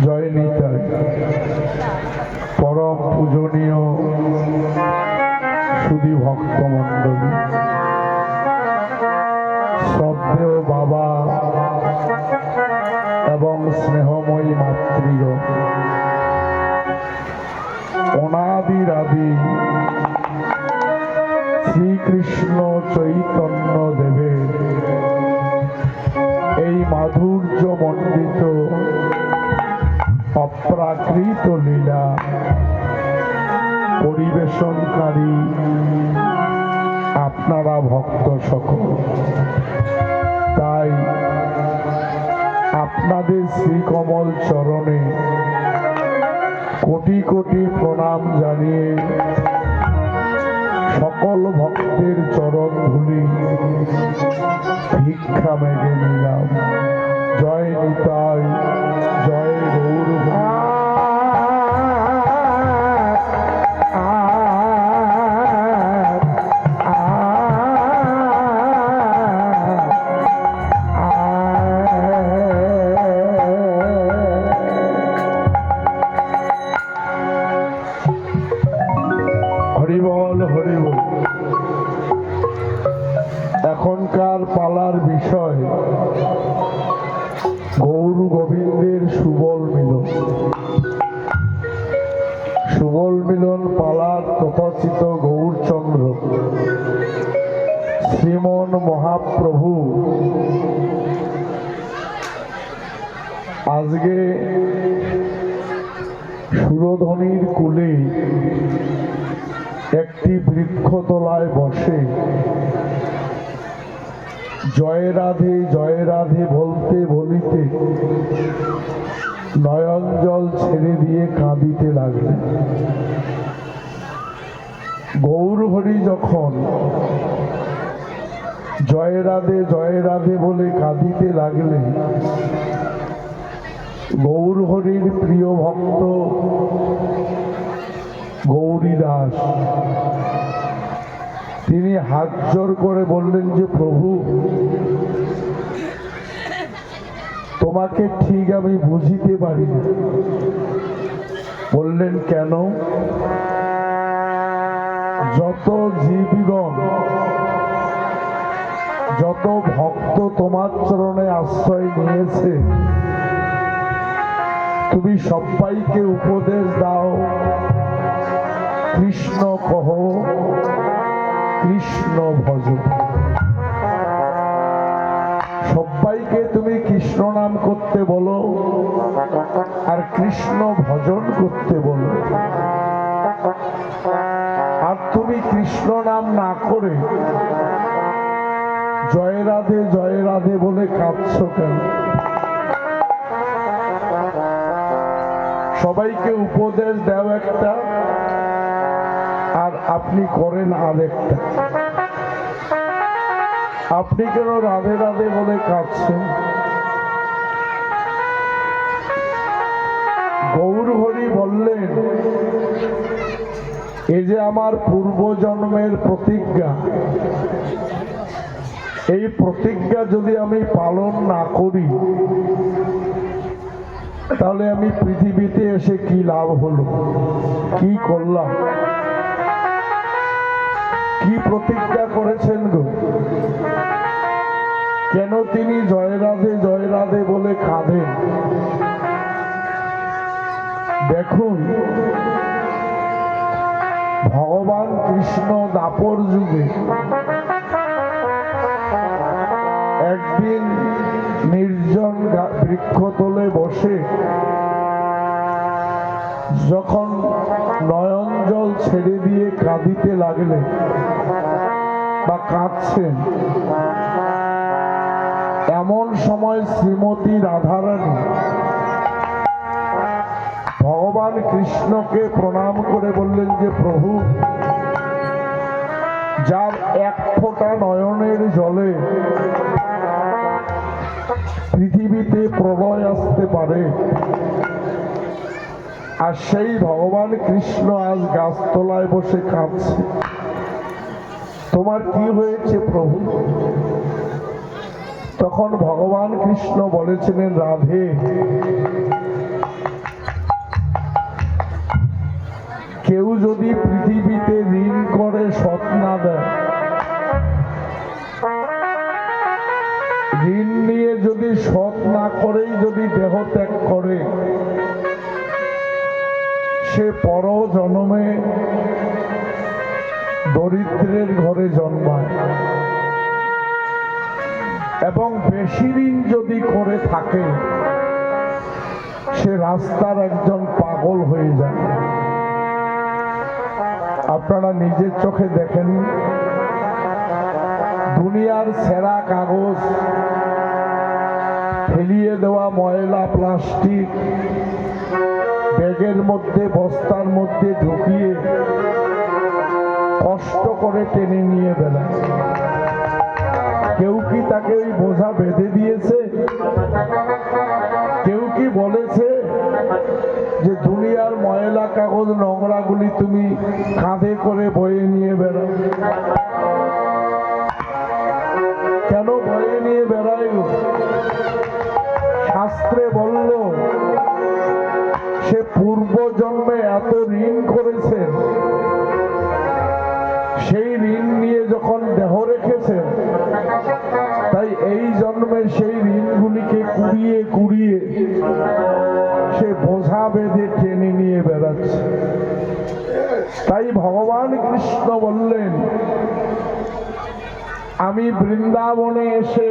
জয় নিতাই। পরম পূজনীয় সুধী ভক্তমণ্ডলী, শ্রদ্ধেয় বাবা এবং স্নেহময়ী মাতৃগণ, অনাদিরাদি শ্রীকৃষ্ণ চৈতন্য দেবের এই মাধুর্য মণ্ডিত অপ্রাকৃত লীলা পরিবেশনকারী আপনারা ভক্ত সকল, তাই আপনাদের শ্রীকমল চরণে কোটি কোটি প্রণাম জানিয়ে সকল ভক্তের চরণ ধুলি ভিক্ষা মেঘে নিলাম। জয় নিতাই, জয় গৌর। হরিবল হরিবল। এখনকার পালার বিষয় গৌর গোবিন্দের সুবল মিলন। সুবল মিলন পালার তথাচিত গৌরচন্দ্র শ্রীমন মহাপ্রভু আজকে সুরধনির কুলে একটি বৃক্ষতলায় বসে জয় রাধে বলতে বলিতে নয়ন জল ছেড়ে দিয়ে কাঁদিতে লাগলেন। গৌর হরি যখন জয় রাধে বলে কাঁদিতে লাগলেন, গৌর হরির প্রিয় ভক্ত গৌরীদাস তিনি হাত জোর করে বললেন যে প্রভু, তোমাকে ঠিক আমি বুঝিতে পারি না। বললেন কেন? যত জীবগণ, যত ভক্ত তোমার চরণে আশ্রয় নিয়েছে, তুমি সবাইকে উপদেশ দাও কৃষ্ণ কহ, কৃষ্ণ ভজ। সবাইকে তুমি কৃষ্ণ নাম করতে বলো আর কৃষ্ণ ভজন করতে বলো। আর তুমি কৃষ্ণ নাম না করে জয় রাধে বলে কাঁদছ কেন? সবাইকে উপদেশ দাও একটা, আর আপনি করেন আরেকটা। আপনি কেন রাধে বলে কাঁদছেন? গৌর হরি বললেন, এই যে আমার পূর্বজন্মের প্রতিজ্ঞা, এই প্রতিজ্ঞা যদি আমি পালন না করি তাহলে আমি পৃথিবীতে এসে কি লাভ হলো, কি করলাম? কি প্রতিজ্ঞা করেছেন গো? কেন তিনি জয় রাধে বলে কাঁদেন? দেখুন, ভগবান কৃষ্ণ দাপর যুগে একদিন নির্জন বৃক্ষতলে বসে যখন নয়ন জল ছেড়ে দিয়ে কাঁদিতে লাগলেন বা কাঁদছেন, এমন সময় শ্রীমতী রাধারানী ভগবান কৃষ্ণকে প্রণাম করে বললেন যে প্রভু, যার এক ফোঁটা নয়নের জলে পৃথিবীতে প্রলয় আসতে পারে, আর সেই ভগবান কৃষ্ণ আজ গাছতলায় বসে কাঁদছে, তোমার কি হয়েছে প্রভু? তখন ভগবান কৃষ্ণ বলেছিলেন, রাধে কেউ যদি পৃথিবীতে ঋণ করে শোধ না দেয়, ঋণ নিয়ে যদি শোধ না করেই যদি দেহ ত্যাগ করে, সে পর জন্মে দরিদ্রের ঘরে জন্মায়। এবং বেশি ঋণ যদি করে থাকে, সে রাস্তার একজন পাগল হয়ে যায়। আপনারা নিজের চোখে দেখেন, দুনিয়ার সেরা কাগজ, ফেলিয়ে দেওয়া ময়লা প্লাস্টিক ব্যাগের মধ্যে বস্তার মধ্যে ঢুকিয়ে কষ্ট করে টেনে নিয়ে বেড়ায়। কেউ কি তাকে ওই বোঝা বেঁধে দিয়েছে? কেউ কি বলেছে যে দুনিয়ার ময়লা কাগজ নোংরাগুলি তুমি কাঁধে করে বয়ে নিয়ে বেড়াও? কেন বয়ে নিয়ে বেড়াই? শাস্ত্রে বলল সে পূর্ব জন্মে এত ঋণ করেছে, সেই ঋণ নিয়ে যখন দেহ রেখেছেন, তাই এই জন্মে সেই ঋণগুলিকে কুড়িয়ে কুড়িয়ে সে বোঝা বেঁধে টেনে নিয়ে বেড়াচ্ছে। তাই ভগবান কৃষ্ণ বললেন, আমি বৃন্দাবনে এসে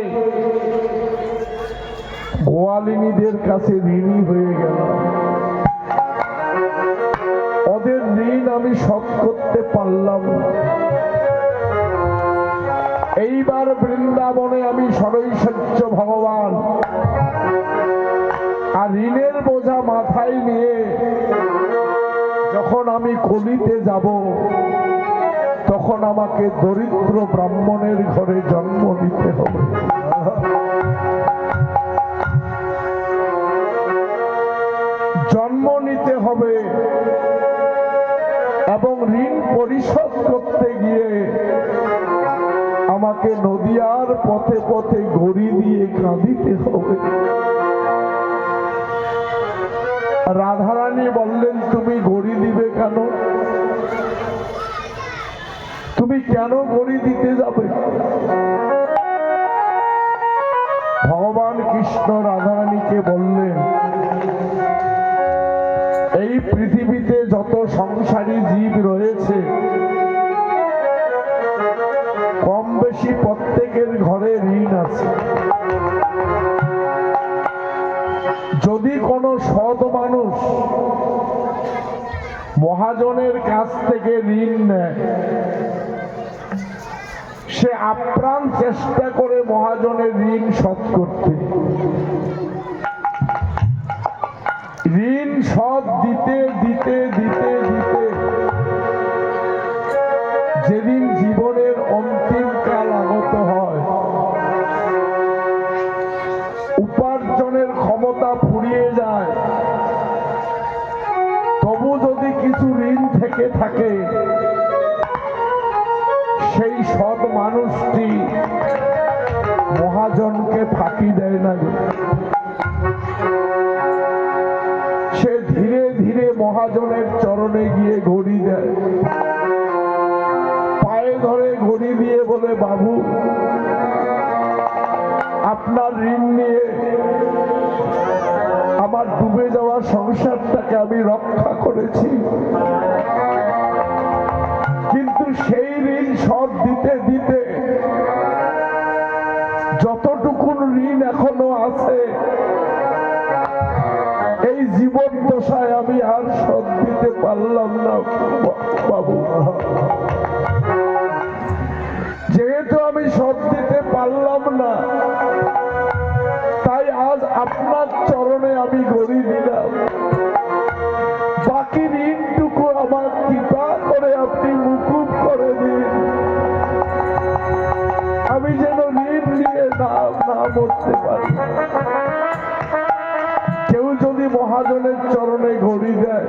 গোয়ালিনীদের কাছে ঋণী হয়ে গেলাম। ওদের ঋণ আমি শোধ করতে পারলাম না। এইবার বৃন্দাবনে আমি সরৈশ্বর্য ভগবান, আর ঋণের বোঝা মাথায় নিয়ে যখন আমি কলিতে যাব, তখন আমাকে দরিদ্র ব্রাহ্মণের ঘরে জন্ম নিতে হবে। জন্ম নিতে হবে এবং ঋণ পরিশোধ করতে গিয়ে আমাকে নদিয়ার পথে পথে গড়ি দিয়ে কাঁদিতে হবে। রাধারানী বললেন, তুমি গড়ি দিবে কেন? তুমি কেন গড়ি দিতে যাবে? ভগবান কৃষ্ণ রাধারানীকে বললেন, এই পৃথিবীতে যত সংসারী জীব রয়েছে, কম বেশি প্রত্যেকের ঘরে ঋণ আছে। যদি কোনো সৎ মানুষ মহাজনের কাছ থেকে ঋণ নেয়, সে আপ্রাণ চেষ্টা করে মহাজনের ঋণ শোধ করতে। ঋণ শোধ দিতে দিতে দিতে দিতে যেদিন জীবনের অন্তিম কাল আগত হয়, উপার্জনের ক্ষমতা ফুরিয়ে যায়, তবু যদি কিছু ঋণ থেকে থাকে, সেই সৎ মানুষটি মহাজনকে ফাঁকি দেয় না। সে ধীরে ধীরে মহাজনের চরণে গিয়ে ঘড়ি দেয়, পায়ে ধরে ঘড়ি দিয়ে বলে, বাবু, আপনার ঋণ নিয়ে আমার ডুবে যাওয়া সংসারটাকে আমি রক্ষা করেছি, কিন্তু সেই ঋণ শোধ দিতে দিতে যতটুকু ঋণ এখনো আছে, এই জীবন দশায় আমি আর শোধ দিতে পারলাম না বাবু। যেহেতু আমি শোধ দিতে পারলাম না, তাই আজ আপনার চরণে আমি গড়ি দিলাম। বাকি ঋণটুকু আমার কৃপা করে আপনি মুকুব করে দিন, আমি যেন ঋণ নিয়ে না মরতে পারি। কেউ যদি মহাজনের চরণে ঘড়ি দেয়,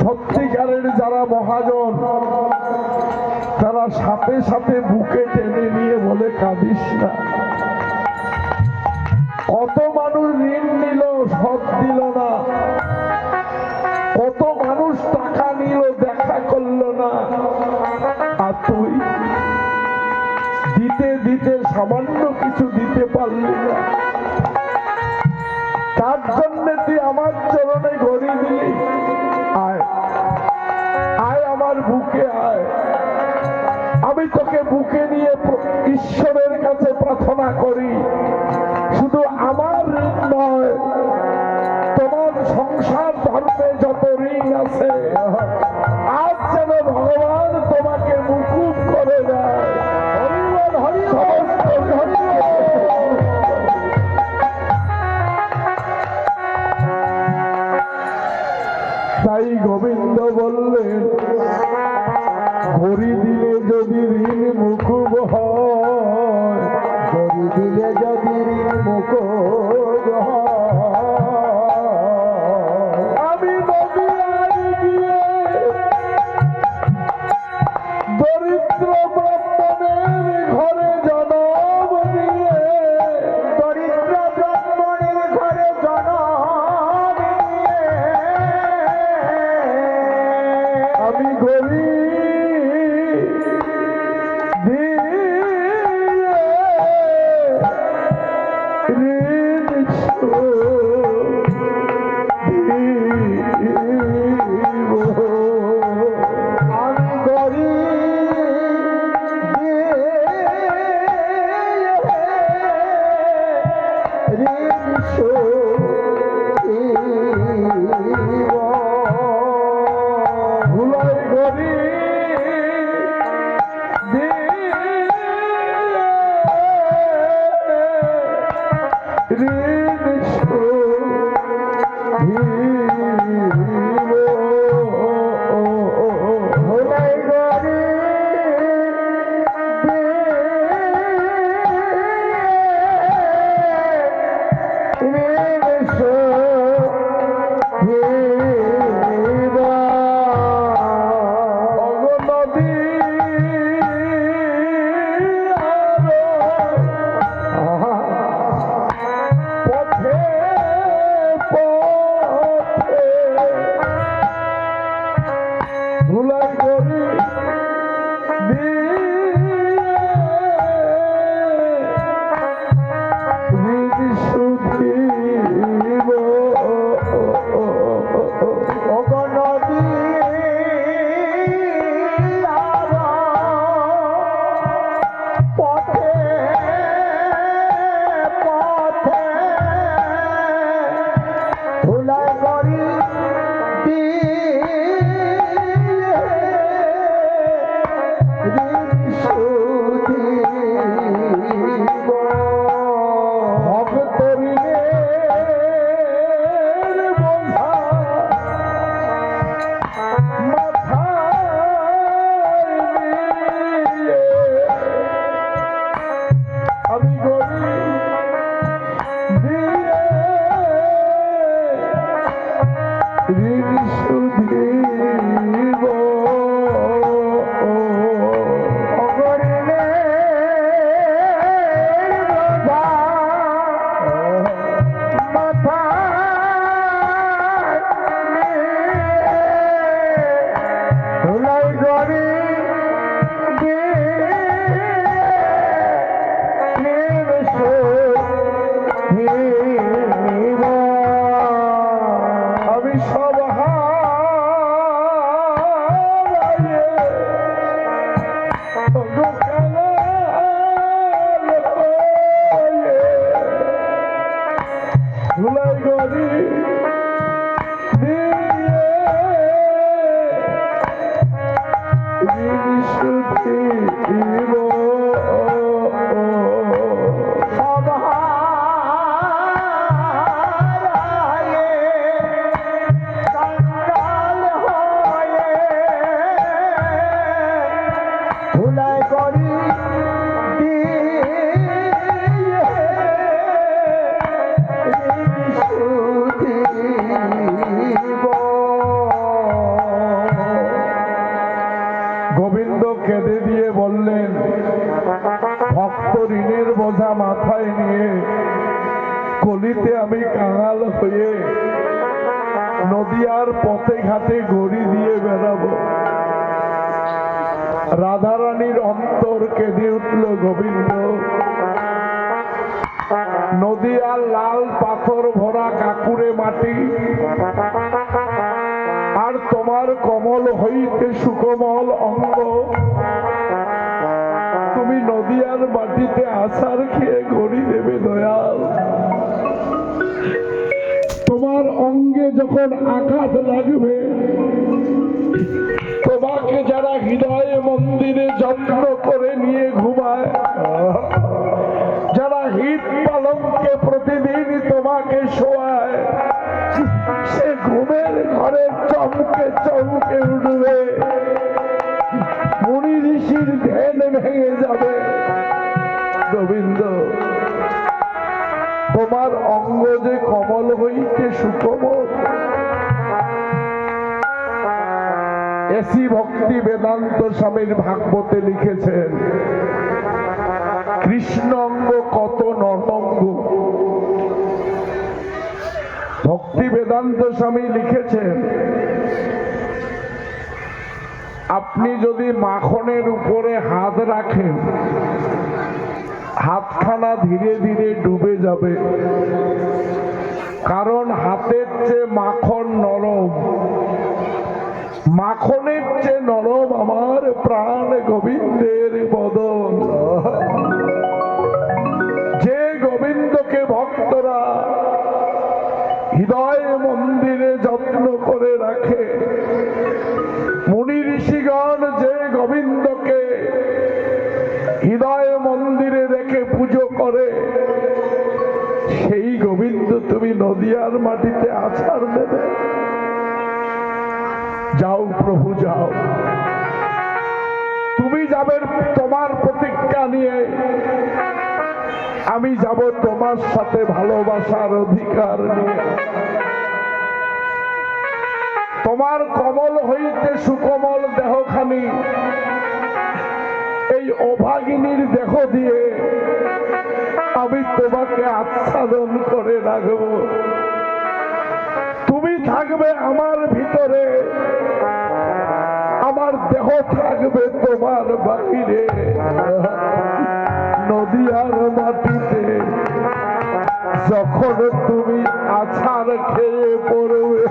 সত্যিকারের যারা মহাজন, তারা সাথে সাথে বুকে টেনে নিয়ে বলে, কাঁদিস না। কত মানুষ ঋণ নিল, শোধ দিল না, কত সামান্য কিছু দিতে পারলি না, তার জন্য তুই আমার চরণে ঘড়ি দিলি। আয় আয় আমার বুকে আয়, আমি তোকে বুকে নিয়ে ঈশ্বরের কাছে প্রার্থনা করি, শুধু আমার ঋণ নয়, তোমার সংসার ধর্মে যত ঋণ আছে আজ যেন ভগবান তোমাকে মুকুব করে দেয়। তাই গোবিন্দ বললেন, ঘড়ি দিলে যদি ঋণ মুকুব হয়, ঘড়ি দিলে যদি ঋণ মুকুব আমি নদিয়ায় গিয়ে দরিদ্র ব্রাহ্মণের ঘরে জন্ম নিয়ে, দরিদ্র ব্রাহ্মণের ঘরে জন্ম নিয়ে আমি গরিব গোবিন্দ কেঁদে দিয়ে বললেন, ভক্ত ঋণের বোঝা মাথায় নিয়ে কলিতে আমি কাঙাল হয়ে নদিয়ার পথে ঘাটে ঘড়ি দিয়ে বেড়াবো। রাধারানীর অন্তর কেঁদে উঠল। গোবিন্দ নদিয়ার লাল পাথর ভরা কাকুরে মাটি, আর তোমার কমল হইতে সুকোমল অঙ্গ, তুমি নদিয়ার মাটিতে আছাড় খেয়ে গড়ি দেবে দয়াল। তোমার অঙ্গে যখন আঘাত লাগবে, তোমাকে যারা হৃদয়ে মন্দিরে যত্ন করে নিয়ে ঘুমায়, যারা হিত পালঙ্কে প্রতিদিন তোমাকে শোয়ায়, সে ঘুমের ঘরে চমকে চমকে উঠবে, মুনি ঋষির ধ্যান ভেঙে যাবে। গোবিন্দ, তোমার অঙ্গ যে কমল হইতে সুকোমল। এসি ভক্তি বেদান্ত স্বামীর ভাগবতে লিখেছেন, কৃষ্ণ অঙ্গ কত নরঙ্গ। ভক্তি বেদান্ত স্বামী লিখেছেন, আপনি যদি মাখনের উপরে হাত রাখেন, হাতখানা ধীরে ধীরে ডুবে যাবে, কারণ হাতের চেয়ে মাখন নরম, মাখনের চেয়ে নরম আমার প্রাণ গোবিন্দের বদন। যে গোবিন্দকে ভক্তরা হৃদয় মন্দিরে যত্ন করে রাখে, মুনি ঋষিগণ যে গোবিন্দকে হৃদয় মন্দিরে রেখে পুজো করে, সেই গোবিন্দ তুমি নদিয়ার মাটিতে আছাড় দেবে। যাও প্রভু যাও, তুমি যাবে তোমার প্রতিজ্ঞা নিয়ে, আমি যাব তোমার সাথে ভালোবাসার অধিকার নিয়ে। তোমার কমল হইতে সুকোমল দেহখানি এই অভাগিনীর দেহ দিয়ে আমি তোমাকে আচ্ছাদন করে রাখবো। তুমি থাকবে আমার ভিতরে, আমার দেহ থাকবে তোমার বাহিরে। নদিয়ার মাটিতে যখন তুমি আছাড় খেয়ে পড়বে,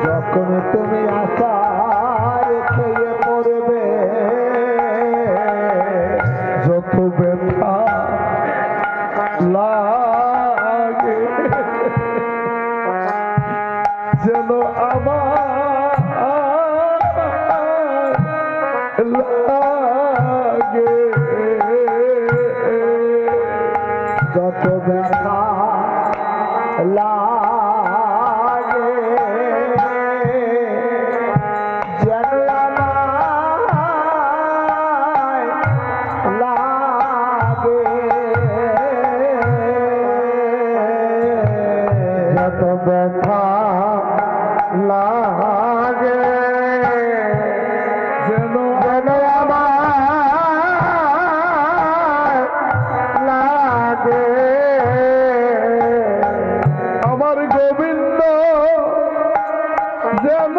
যখন তুমি আছাড় খেয়ে পড়বে, যত ব্যথা লাগে যেন আমার লাগে, যত ব্যথা লাগে যেন আমায় লাগে, যত ব্যথা লাগে যেন আমায় লাগে। আমার গোবিন্দ যেন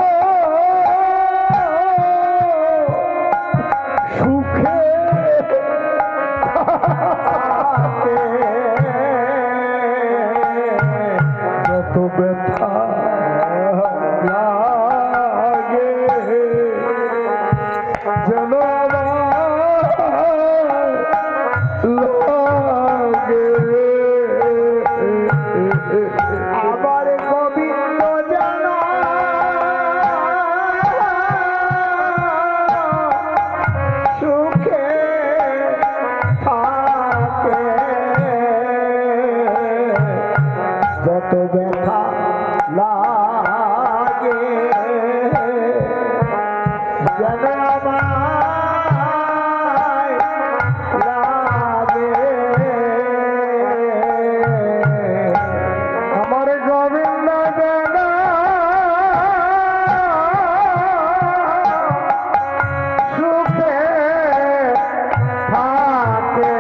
সুখে থাকে, যত ব্যথা লাগে যেন লাগে। আবার গোবিন্দ যেন সুখে থাকে, যত ব্যথা লাগে যেন আমায় লাগে। আমার গোবিন্দ যেন সুখে থাকে,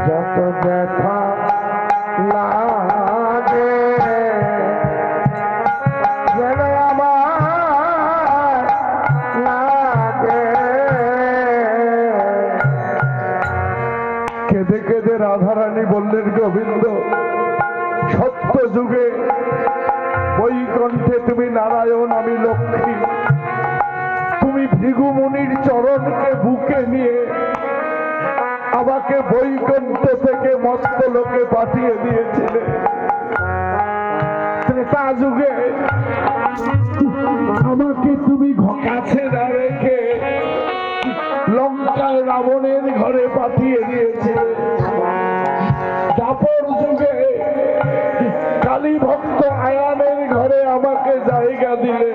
যত ব্যথা লাগে যেন আমার লাগে। যে রাধারানী বললেন, গোবিন্দ সত্য যুগে বৈকুণ্ঠে তুমি নারায়ণ, আমি লক্ষ্মী। তুমি ভৃগু মুনির চরণকে বুকে নিয়ে আমাকে বৈকুণ্ঠ থেকে মর্ত্যলোকে পাঠিয়ে দিয়েছিলে। ত্রেতা যুগে আমাকে তুমি কাছে না রেখে লঙ্কায় রাবণের ঘরে পাঠিয়ে দিয়েছিলে। দাপর যুগে কালী ভক্ত আয়ানের ঘরে আমাকে জায়গা দিলে।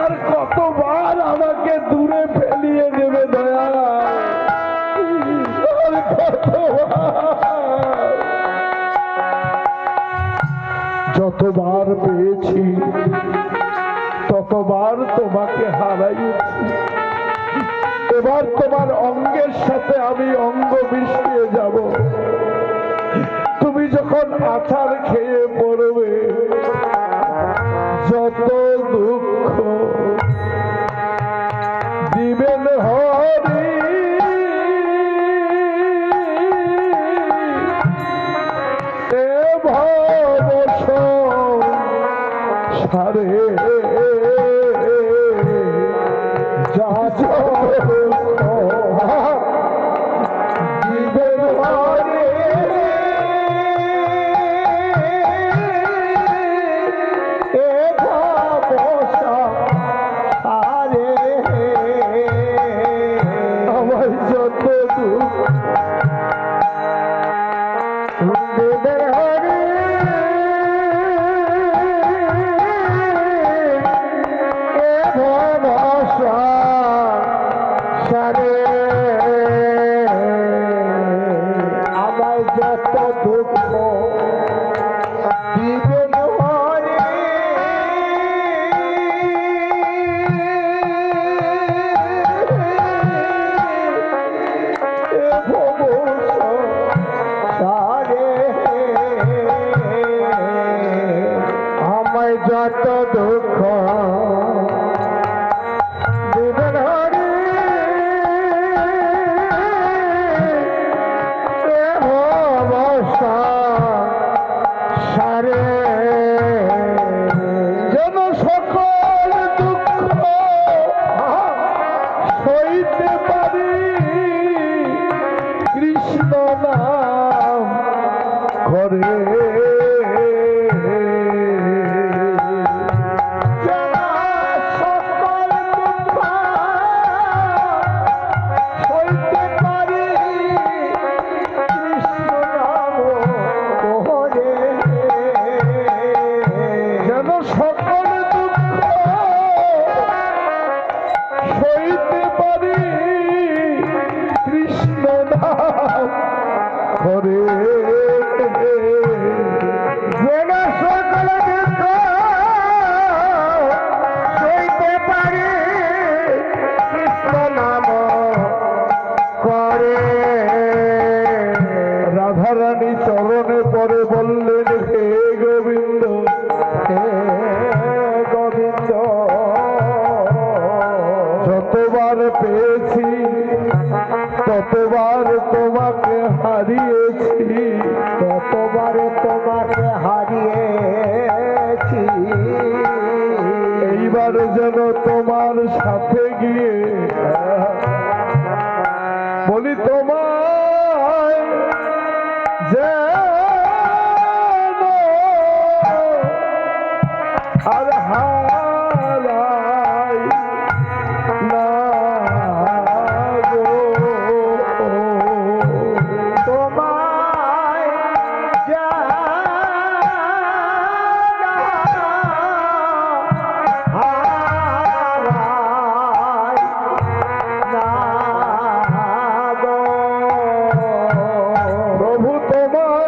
আর কতবার আমাকে দূরে ফেলিয়ে দেবে দয়া, আর কতবার। যতবার পেয়েছি ততবার তোমাকে হারাইছি। এবার তোমার অঙ্গের সাথে আমি অঙ্গ মিশিয়ে যাব। তুমি যখন আছার খেয়ে পড়বে, যত দুঃখ দিবেন হরি, এ ভব সংসারে যা দিবেন হরি, এ ভব সংসারে আমার যত দুঃখ দিবেন হরি, এ ভব সংসারে আমার যত দুঃখ দিবেন হরি, এ ভব সংসারে আমায় যত দুঃখ দিবেন হরি, এ ভব সংসারে যেন সকল দুঃখ সইতে পারি, কৃষ্ণ নাম করে। যেন সকল দুঃখ সইতে পারি, কৃষ্ণ নাম করে। যেন সকল দুঃখ সইতে পারি, কৃষ্ণ নাম করে। যেন সকল দুঃখ সইতে পারি, কৃষ্ণ নাম করে। রাধারানী চরণে পরে বললেন, হে গোবিন্দ, হে গোবিন্দ, যতবার পেয়েছি ততবার তোমাকে হারিয়েছি, ততবার তোমাকে হারিয়েছি। এইবার যেন তোমার সাথে গিয়ে বলি, তোমায় যেন আর হারাই না গো, তোমায় যেন হারাই না গো, প্রভু তোমার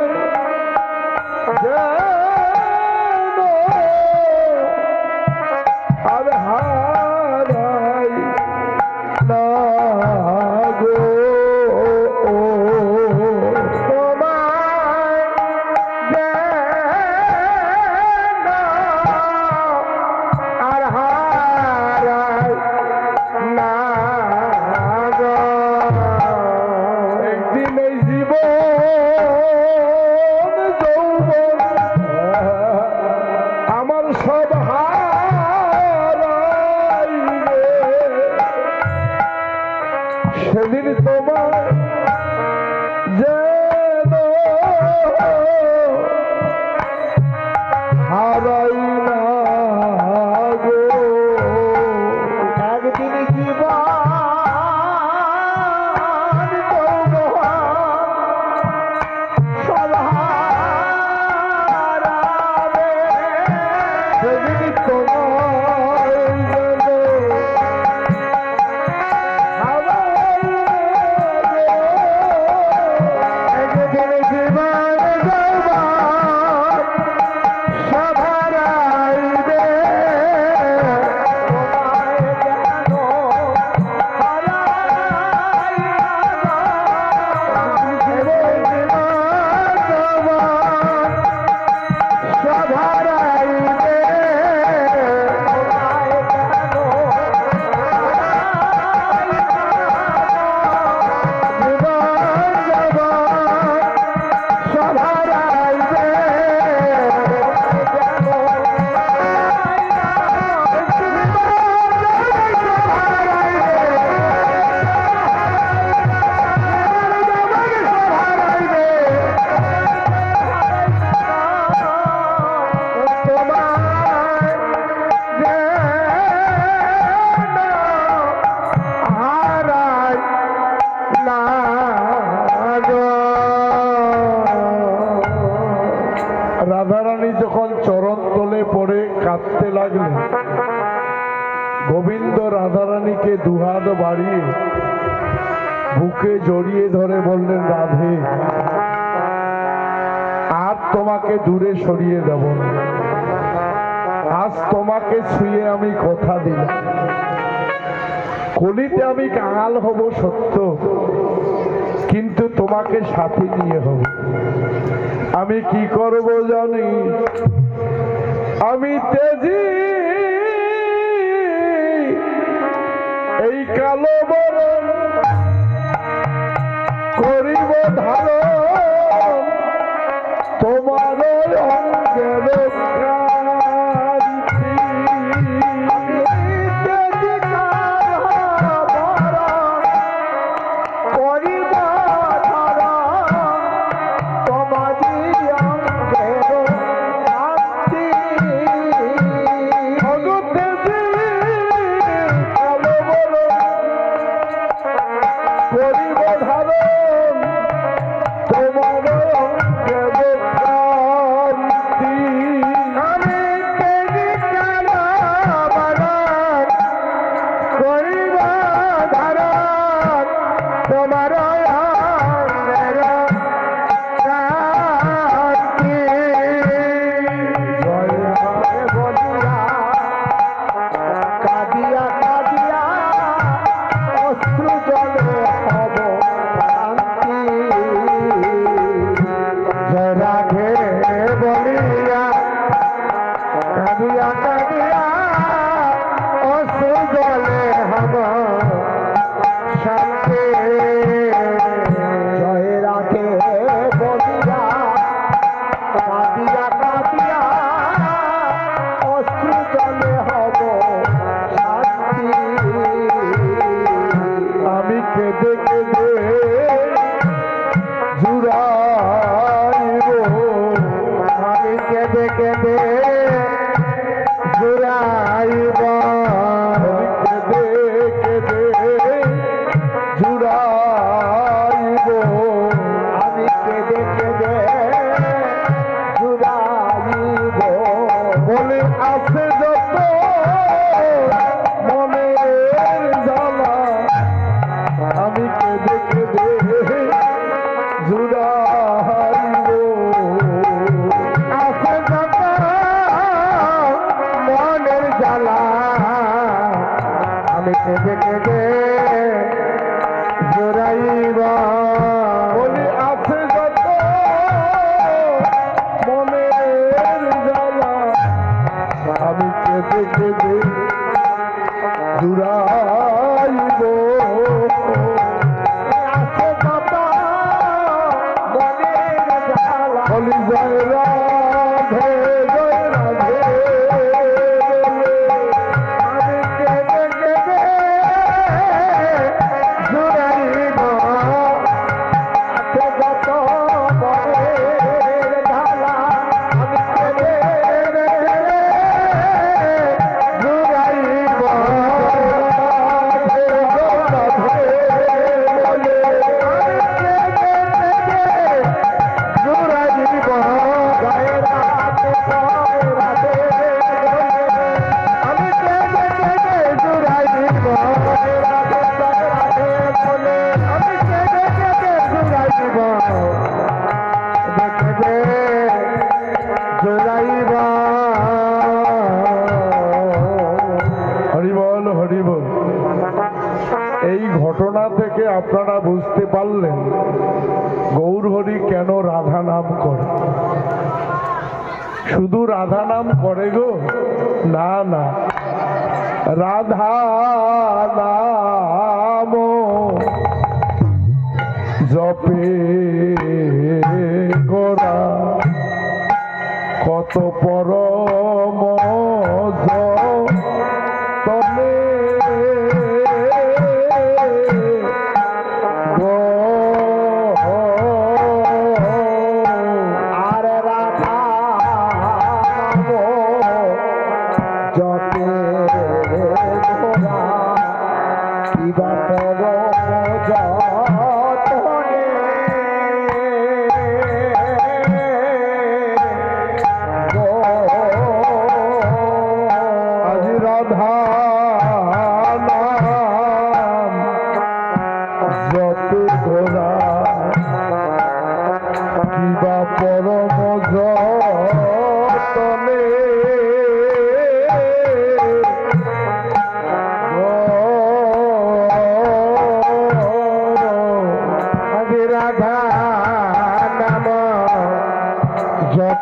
রাধারানী যখন চরণ তলে পড়ে কাঁদতে লাগলেন, গোবিন্দ রাধারানীকে দুহাত বাড়িয়ে বুকে জড়িয়ে ধরে বললেন, রাধে, আর তোমাকে দূরে সরিয়ে দেব না। আজ তোমাকে ছুঁয়ে আমি কথা দিলাম, কলিতে আমি কাঙাল হব সত্য, কিন্তু তোমাকে সাথে নিয়ে হব। আমি কি করব জানি, আমি তেজি এই কালো বরণ করিব ধারণ, তোমার অঙ্গের আপনারা বুঝতে পারলেন গৌরহরি কেন রাধা নাম করে। শুধু রাধা নাম করে গো, না না, রাধা নাম জপে গোরা কত পরম তবে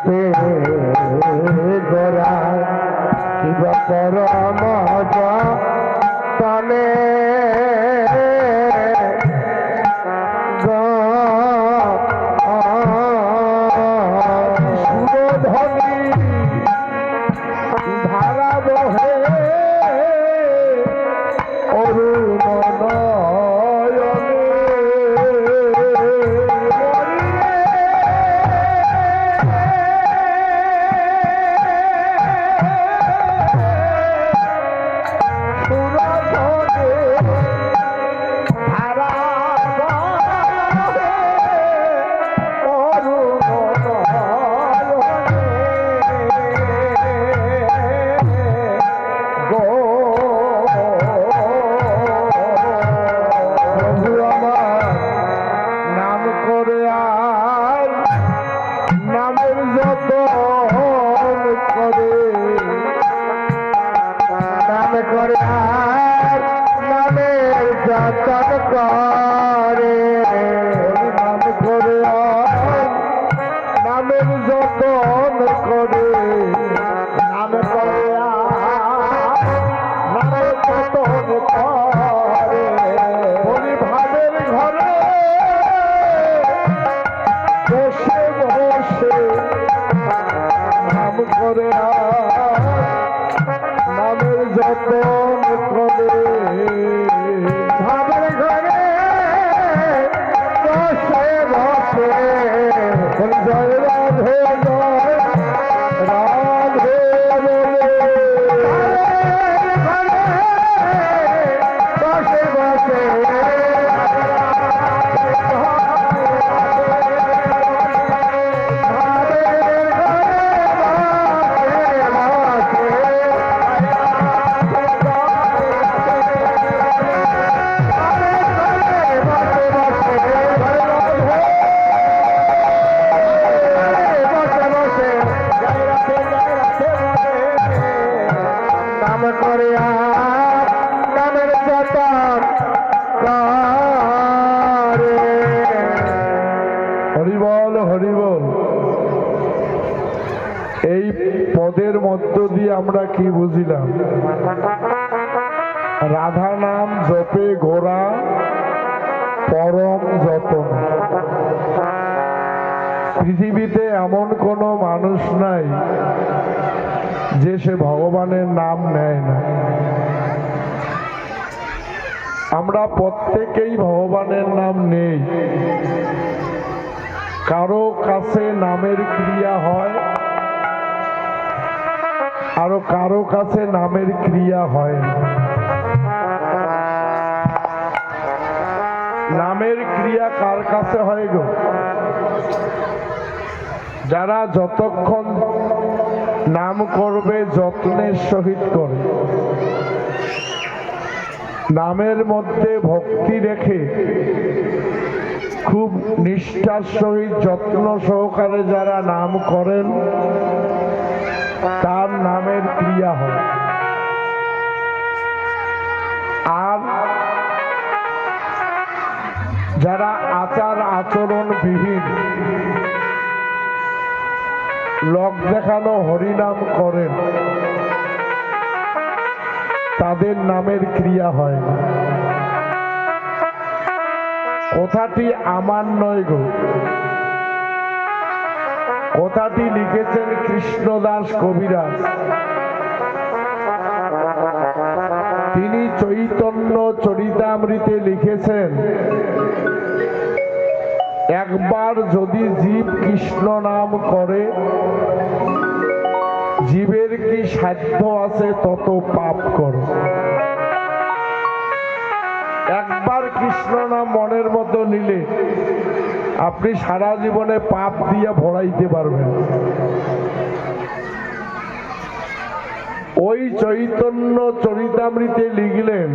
জপে গোরা কিবা পরম তলে সুরধ্বনি ধারা বহে অরুণ আমরা কি বুঝিলাম? রাধা নাম জপে গোরা পরম যতন। পৃথিবীতে এমন কোন মানুষ নাই যে সে ভগবানের নাম নেয় না। আমরা প্রত্যেকেই ভগবানের নাম নেই। কারো কাছে নামের ক্রিয়া হয়, আরো কারো কাছে নামের ক্রিয়া হয় না। নামের ক্রিয়া কার কাছে হয় গো? যারা যতক্ষণ নাম করবে যত্নের সহিত করে, নামের মধ্যে ভক্তি রেখে খুব নিষ্ঠার সহিত যত্ন সহকারে যারা নাম করেন তার নামের ক্রিয়া হয়। আর যারা আচার আচরণ বিহীন লোক দেখানো হরিনাম করেন তাদের নামের ক্রিয়া হয় না। কথাটি আমার নয় গো, কথাটি লিখেছেন কৃষ্ণদাস কবিরাজ। তিনি চৈতন্য চরিতামৃতে লিখেছেন, একবার যদি জীব কৃষ্ণ নাম করে, জীবের কি সাধ্য আছে তত পাপ করো। একবার কৃষ্ণ নাম মনের মতো নিলে আপনি সারা জীবনে পাপ দিয়ে ভরাইতে পারবেন। ওই চৈতন্য চরিতামৃতে লিখলেন,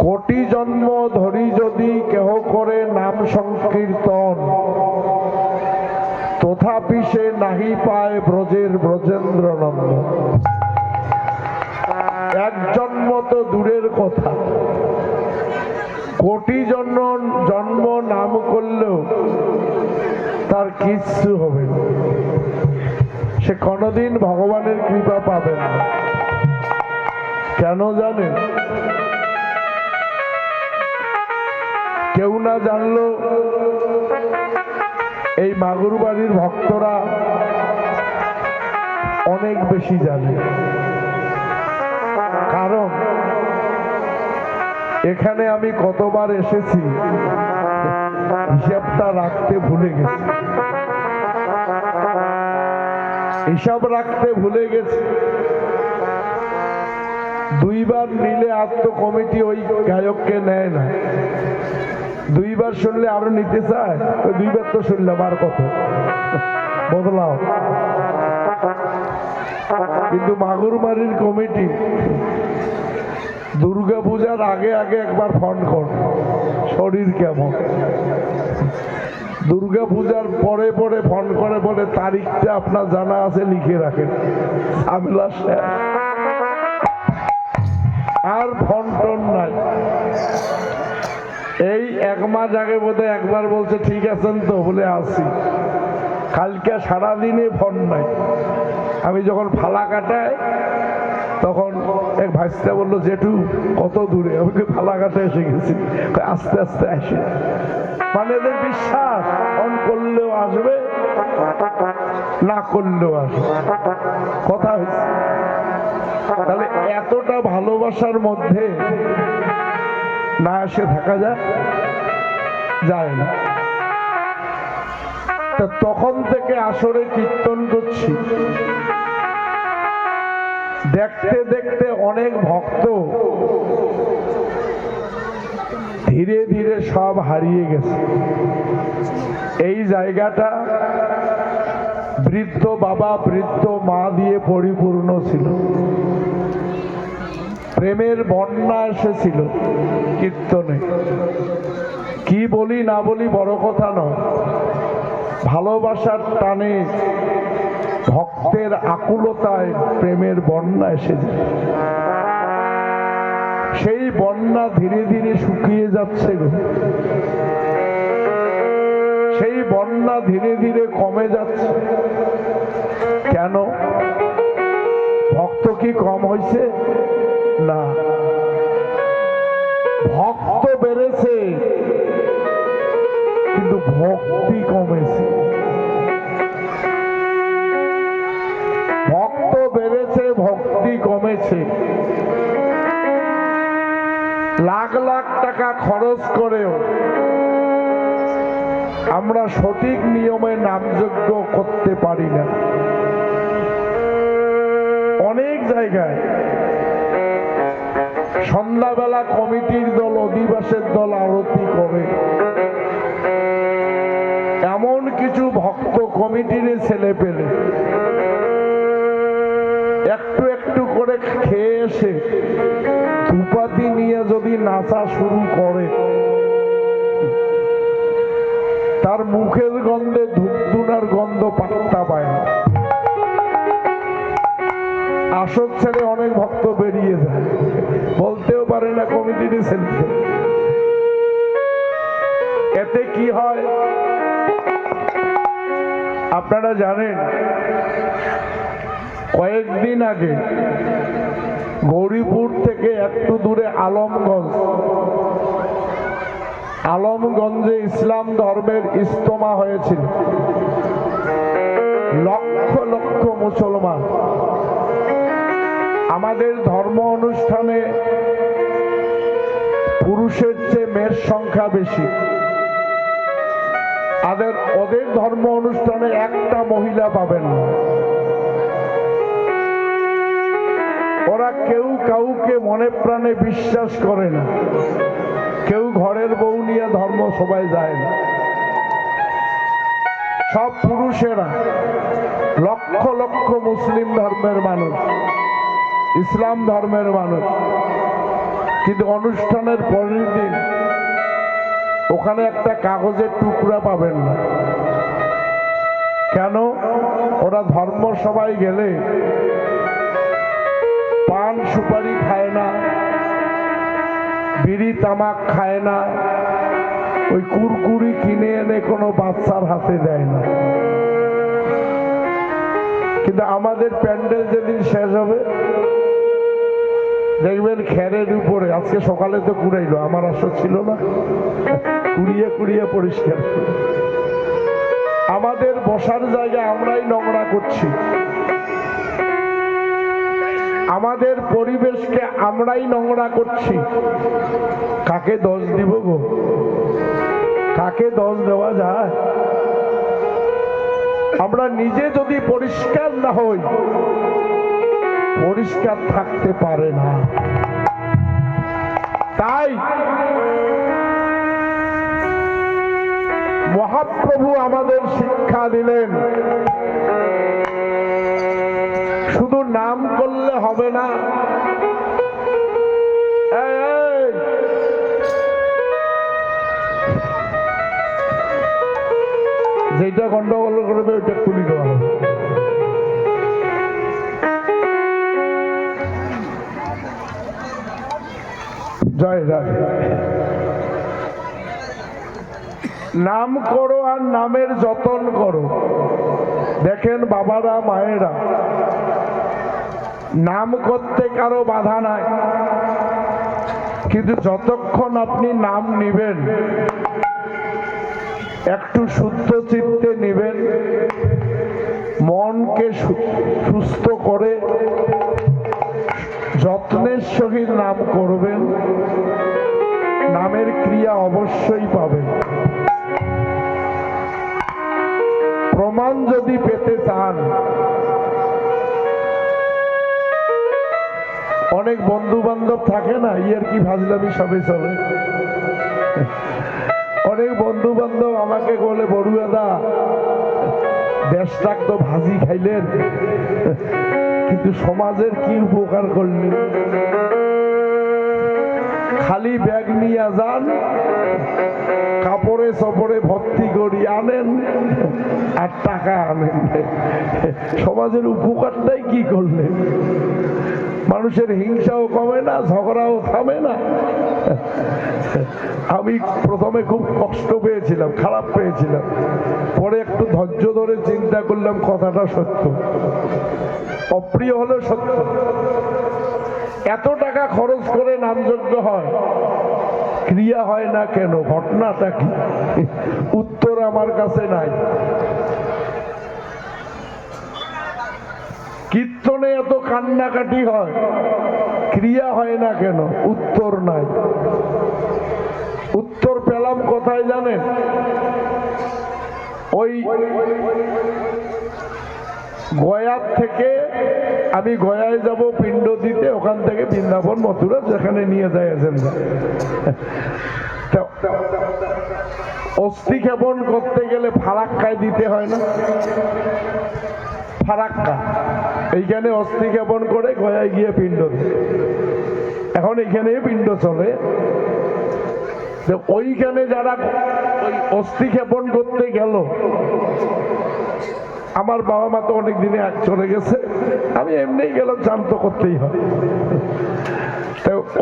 কোটি জন্ম ধরি যদি কেহ করে নাম সংকীর্তন, তথাপি সে নাহি পায় ব্রজের ব্রজেন্দ্র নন্দ। এক জন্ম তো দূরের কথা, কোটি জন্ম নাম করলেও তা তার কিচ্ছু হবে না, সে কোনোদিন ভগবানের কৃপা পাবে না। কেন জানেন? কেউ না জানলো এই মাগুর বাড়ির ভক্তরা অনেক বেশি জানে। কারণ এখানে আমি কতবার এসেছি হিসাবটা রাখতে ভুলে গেছি, হিসাব রাখতে ভুলে গেছি। দুইবার নিলে আর তো কমিটি ওই গায়ককে নেয় না, দুইবার শুনলে আরো নিতে চায়। ওই দুইবার তো শুনলাম, আর কত বদলাও। কিন্তু মাগুরমারির কমিটি দুর্গা পূজার আগে আগে একবার ফোন কর, শরীর কেমন। দুর্গা পূজার পরে পরে ফোন করে বলে তারিখটা আপনার জানা আছে, লিখে রাখেন। ঝামেলা শেষ, আর ফোন টোন নাই। এই এক মাস আগে বোধহয় একবার বলছে ঠিক আছেন তো, বলে আসি। কালকে সারাদিনে ফোন নাই। আমি যখন ফালা কাটাই তখন এক ভাইস্তা বললো জেঠু কত দূরে, আমি ফালা কাটায় এসে গেছি। আস্তে আস্তে আসে, মানে এদের বিশ্বাস ফোন করলেও আসবে, না করলেও আসবে। কথা হয়েছে। তাহলে এতটা ভালোবাসার মধ্যে না এসে থাকা যায় না। তখন থেকে আসরে কীর্তন করছি, দেখতে দেখতে অনেক ভক্ত ধীরে ধীরে সব হারিয়ে গেছে। এই জায়গাটা বৃদ্ধ বাবা বৃদ্ধ মা দিয়ে পরিপূর্ণ ছিল, প্রেমের বন্যা এসেছিল কীর্তনে। কি বলি না বলি বড় কথা নয়, ভালোবাসার টানে ভক্তের আকুলতায় প্রেমের বন্যা এসে যায়। সেই বন্যা ধীরে ধীরে শুকিয়ে যাচ্ছে, সেই বন্যা ধীরে ধীরে কমে যাচ্ছে। কেন? ভক্ত কি কম হয়েছে? না, ভক্ত বেড়েছে কিন্তু ভক্তি কমেছে। ভক্ত বেড়েছে, ভক্তি কমেছে। লাখ লাখ টাকা খরচ করেও আমরা সঠিক নিয়মে নামযজ্ঞ করতে পারি না। অনেক জায়গায় সন্ধ্যাবেলা কমিটির দল, অধিবাসের দল আরতি করে। এমন কিছু ভক্ত কমিটির ছেলে পেলে একটু একটু করে খেয়ে এসে ধূপাতি নিয়ে যদি নাচা শুরু করে, তার মুখের গন্ধে ধূপধুনার গন্ধ পাত্তা পায় না। আসর ছেড়ে অনেক ভক্ত বেরিয়ে যায়, বলতেও পারে না কমিটির ছেলে। এতে কি হয় আপনারা জানেন? কয়েকদিন আগে গৌরীপুর থেকে একটু দূরে আলমগঞ্জে ইসলাম ধর্মের ইজতেমা হয়েছিল। লক্ষ লক্ষ মুসলমান। আমাদের ধর্ম অনুষ্ঠানে পুরুষের চেয়ে মেয়ের সংখ্যা বেশি। ওদের ধর্ম অনুষ্ঠানে একটা মহিলা পাবেন না। ওরা কেউ কাউকে মনে প্রাণে বিশ্বাস করে না, কেউ ঘরের বউ নিয়ে ধর্ম সবাই যায় না। সব পুরুষেরা, লক্ষ লক্ষ মুসলিম ধর্মের মানুষ, ইসলাম ধর্মের মানুষ, কিন্তু অনুষ্ঠানের পরের দিন ওখানে একটা কাগজের টুকরা পাবেন না। কেন? ওরা ধর্ম সবাই গেলে পান সুপারি খায় না, বিড়ি তামাক খায় না, ওই কুরকুরি কিনে এনে কোনো বাচ্চার হাতে দেয় না। কিন্তু আমাদের প্যান্ডেল যেদিন শেষ হবে দেখবেন খেরের উপরে, আজকে সকালে তো কুড়াইলো, আমার আসর ছিল না, কুড়িয়ে কুড়িয়ে পরিষ্কার। আমাদের বসার জায়গা আমরাই নোংরা করছি, আমাদের পরিবেশকে আমরাই নোংরা করছি। কাকে দোষ দিব গো? কাকে দোষ দেওয়া যায়? আমরা নিজে যদি পরিষ্কার না হই, পরিষ্কার থাকতে পারে না। তাই মহাপ্রভু আমাদের শিক্ষা দিলেন, শুধু নাম করলে হবে না। যেটা গন্ডগোল করবে ওইটা খুলি দেওয়া হবে। জয় জয়। নাম করো আর নামের যতন করো। দেখেন বাবারা মায়েরা, নাম করতে কারো বাধা নাই, কিন্তু যতক্ষণ আপনি নাম নিবেন একটু শুদ্ধ চিত্তে নিবেন, মনকে সুস্থ করে যত্নের সহিত নাম করবেন, নামের ক্রিয়া অবশ্যই পাবেন। প্রমাণ যদি পেতে চান, অনেক বন্ধু বান্ধব থাকে না, ইয়ের কি ফাজলামি সবে চলে। অনেক বন্ধু বান্ধব আমাকে বলে, বড়ুয়াদা দেশটাক তো ভাজি খাইলেন, কিন্তু সমাজের কি উপকার করলেন? খালি ব্যাগ নিয়ে যান, কাপড়ে সপড়ে ভর্তি করি আনেন আর টাকা আনেন, সমাজের উপকারটাই কি করলেন? মানুষের হিংসাও কমে না, ঝগড়াও থামে না। আমি প্রথমে খুব কষ্ট পেয়েছিলাম, খারাপ পেয়েছিলাম, পরে একটু ধৈর্য ধরে চিন্তা করলাম কথাটা সত্য, অপ্রিয় হলেও সত্য। এত টাকা খরচ করে নামযজ্ঞ হয়, ক্রিয়া হয় না কেন? ঘটনাটা কি? উত্তর আমার কাছে নাই। কীর্তনে এত কান্নাকাটি হয়, ক্রিয়া হয় না কেন? উত্তর নাই। উত্তর পেলাম কোথায় জানেন? ওই গয়ার থেকে, আমি গয়ায় যাব পিণ্ড দিতে, ওখান থেকে বৃন্দাবন মথুরা যেখানে নিয়ে যায় এজেন্ডা, অস্থি ক্ষেপণ করতে গেলে ফারাক্কায় দিতে হয় না? ফারাক্কা, এইখানে অস্থি ক্ষেপণ করে গয়ায় গিয়ে পিণ্ড দেয়। এখন এইখানে পিণ্ড চলে, ওইখানে যারা ওই অস্থি ক্ষেপণ করতে গেল, আমার বাবা মা তো অনেক দিনে এক চলে গেছে, আমি এমনি গেলাম, চান তো করতেই হয়।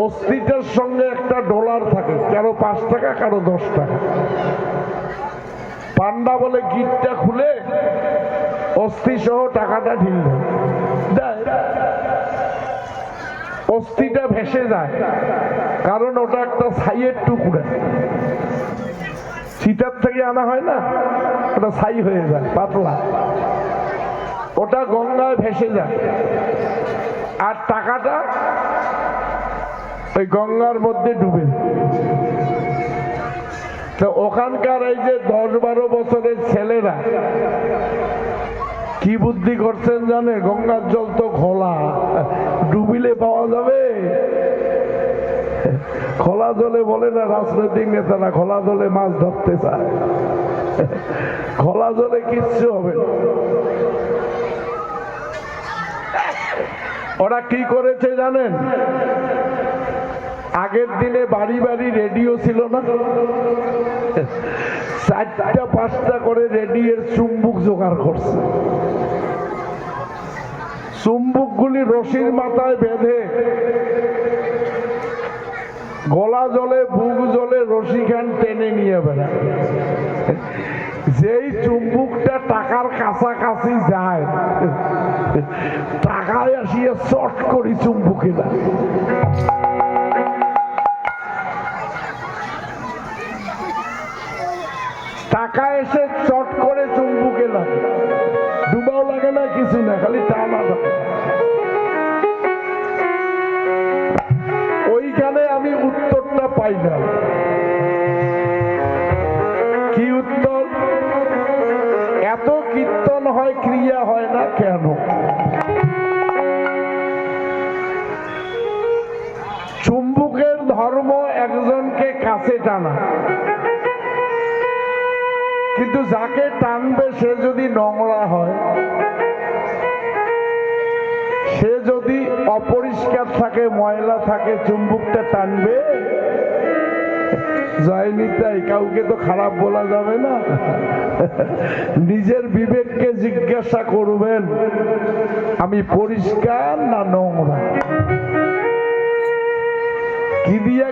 অস্থিটার সঙ্গে একটা ডলার থাকে, কারো 5 টাকা, কারো 10 টাকা। পান্ডা বলে গিটটা খুলে অস্থি সহ টাকাটা ঢিল দেয়, অস্থিটা ভেসে যায়, কারণ ওটা একটা ছাইয়ের টুকরা, চিতার থেকে আনা হয় না, ওটা ছাই হয়ে যায়, পাতলা, ওটা গঙ্গায় ভেসে যায়, আর টাকাটা ওই গঙ্গার মধ্যে ডুবে। তো ওখানকার এই যে 10-12 বছরের ছেলেরা কি বুদ্ধি করছেন জানে? গঙ্গার জল তো খোলা, ডুবিলে পাওয়া যাবে? খোলা জলে বলে না রাজনৈতিক নেতারা, খোলা জলে মাছ ধরতে চায়, খোলা জলে কিচ্ছু হবে না। ওরা কি করেছে জানেন? আগের দিনে বাড়ি বাড়ি রেডিও ছিল না, 4টা-5টা করে রেডিওর চুম্বুক জোগাড় করছে। চুম্বুকগুলি রশির মাথায় বেঁধে গলা জলে বুক জলে রশিখান টেনে নিয়ে বেড়ায়। যেই চুম্বুকটা টাকার কাছাকাছি যায়, টাকায় আসিয়া চট করি চুম্বুকে না। টাকা এসে চট করে চুম্বুকে লাগে, ডুবাও লাগে না, কিছু না, খালি টানা থাকে। ওইখানে আমি উত্তরটা পাই না। কি উত্তর? এত কীর্তন হয়, ক্রিয়া হয় না কেন? চুম্বুকের ধর্ম একজনকে কাছে টানা, কিন্তু যাকে টানবে সে যদি নোংরা হয়, সে যদি অপরিষ্কার থাকে, ময়লা থাকে, চুম্বুকটা টানবে? যায়নি তাই কাউকে তো খারাপ বলা যাবে না। নিজের বিবেককে জিজ্ঞাসা করবেন, আমি পরিষ্কার না নোংরা?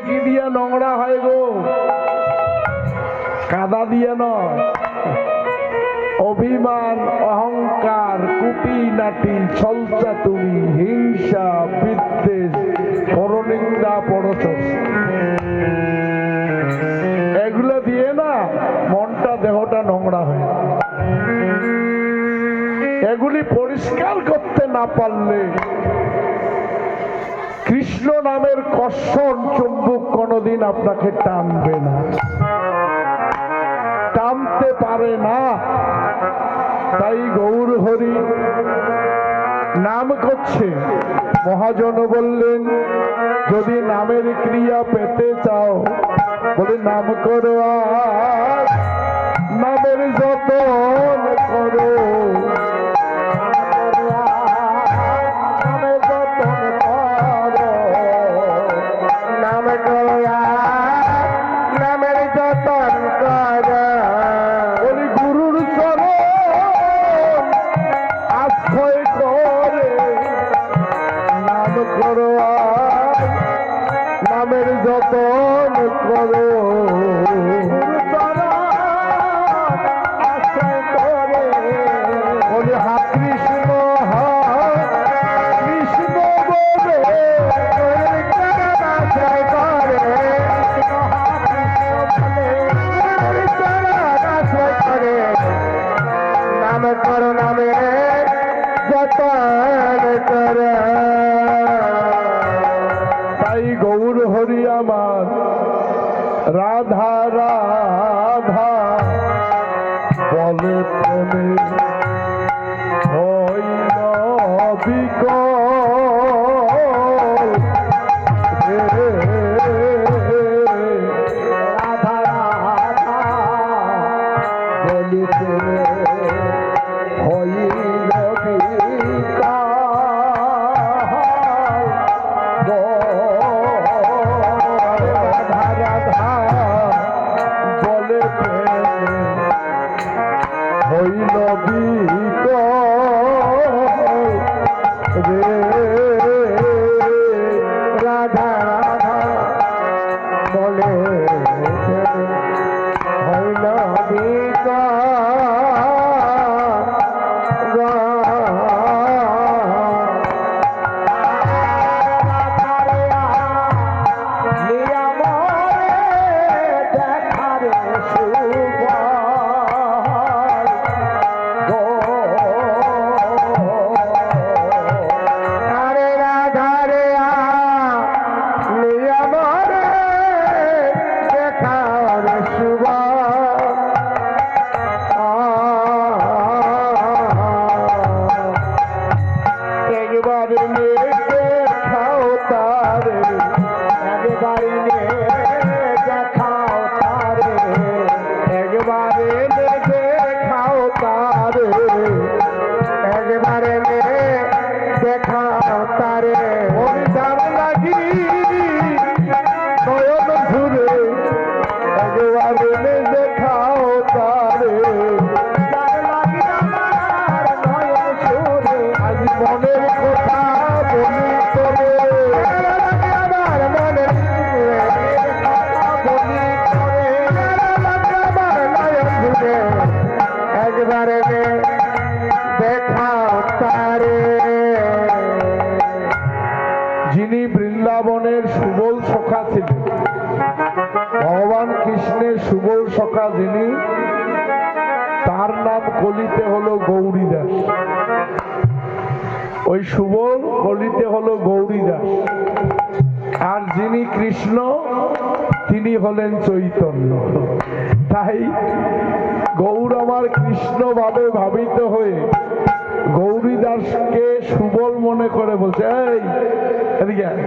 কি দিয়া নোংরা হয় গো? কাদা দিয়ে নয়। অভিমান, অহংকার, কুটিনাটি, ছলচাতুরি, হিংসা, বিদ্বেষ, পরনিন্দা, পরচর্চা, এগুলো দিয়ে না মনটা দেহটা নোংরা হয়। এগুলি পরিষ্কার করতে না পারলে কৃষ্ণ নামের কর্ষণ চুম্বক কোনদিন আপনাকে টানবে না, টানতে পারে না। তাই গৌর হরি নাম করছে। মহাজন বললেন, যদি নামের ক্রিয়া পেতে চাও, বলে নাম করো, আর নামের যতন করো, নামের যতন করো, নাম করো, নামের যতন করো। বলি গুরুর চরণ আশ্রয় করে নাম করো, আর নামের যতন করো। আশ্রয় করে বলি হা কৃষ্ণ, কৃষ্ণ বলে আশ্রয় করে, আশ্রয় করে নাম করো, নামে যতন করে। তাই গৌর হরি আমার রাধা রাধা বলে প্রেমে হইল বিকল। রাধা রাধা বলি প্রেমে হইল বিকল। রাধা রাধা বলে প্রেমে হইল বিকল রে। রাধা রাধা বলে প্রেমে হইল বিকল। কলিতে হলো গৌরীদাস, ওই সুবল কলিতে হলো গৌরীদাস, আর যিনি কৃষ্ণ তিনি হলেন চৈতন্য। তাই গৌর আমার কৃষ্ণ ভাবে ভাবিত হয়ে গৌরীদাসকে সুবল মনে করে বলছে, এই এদিকে আয়।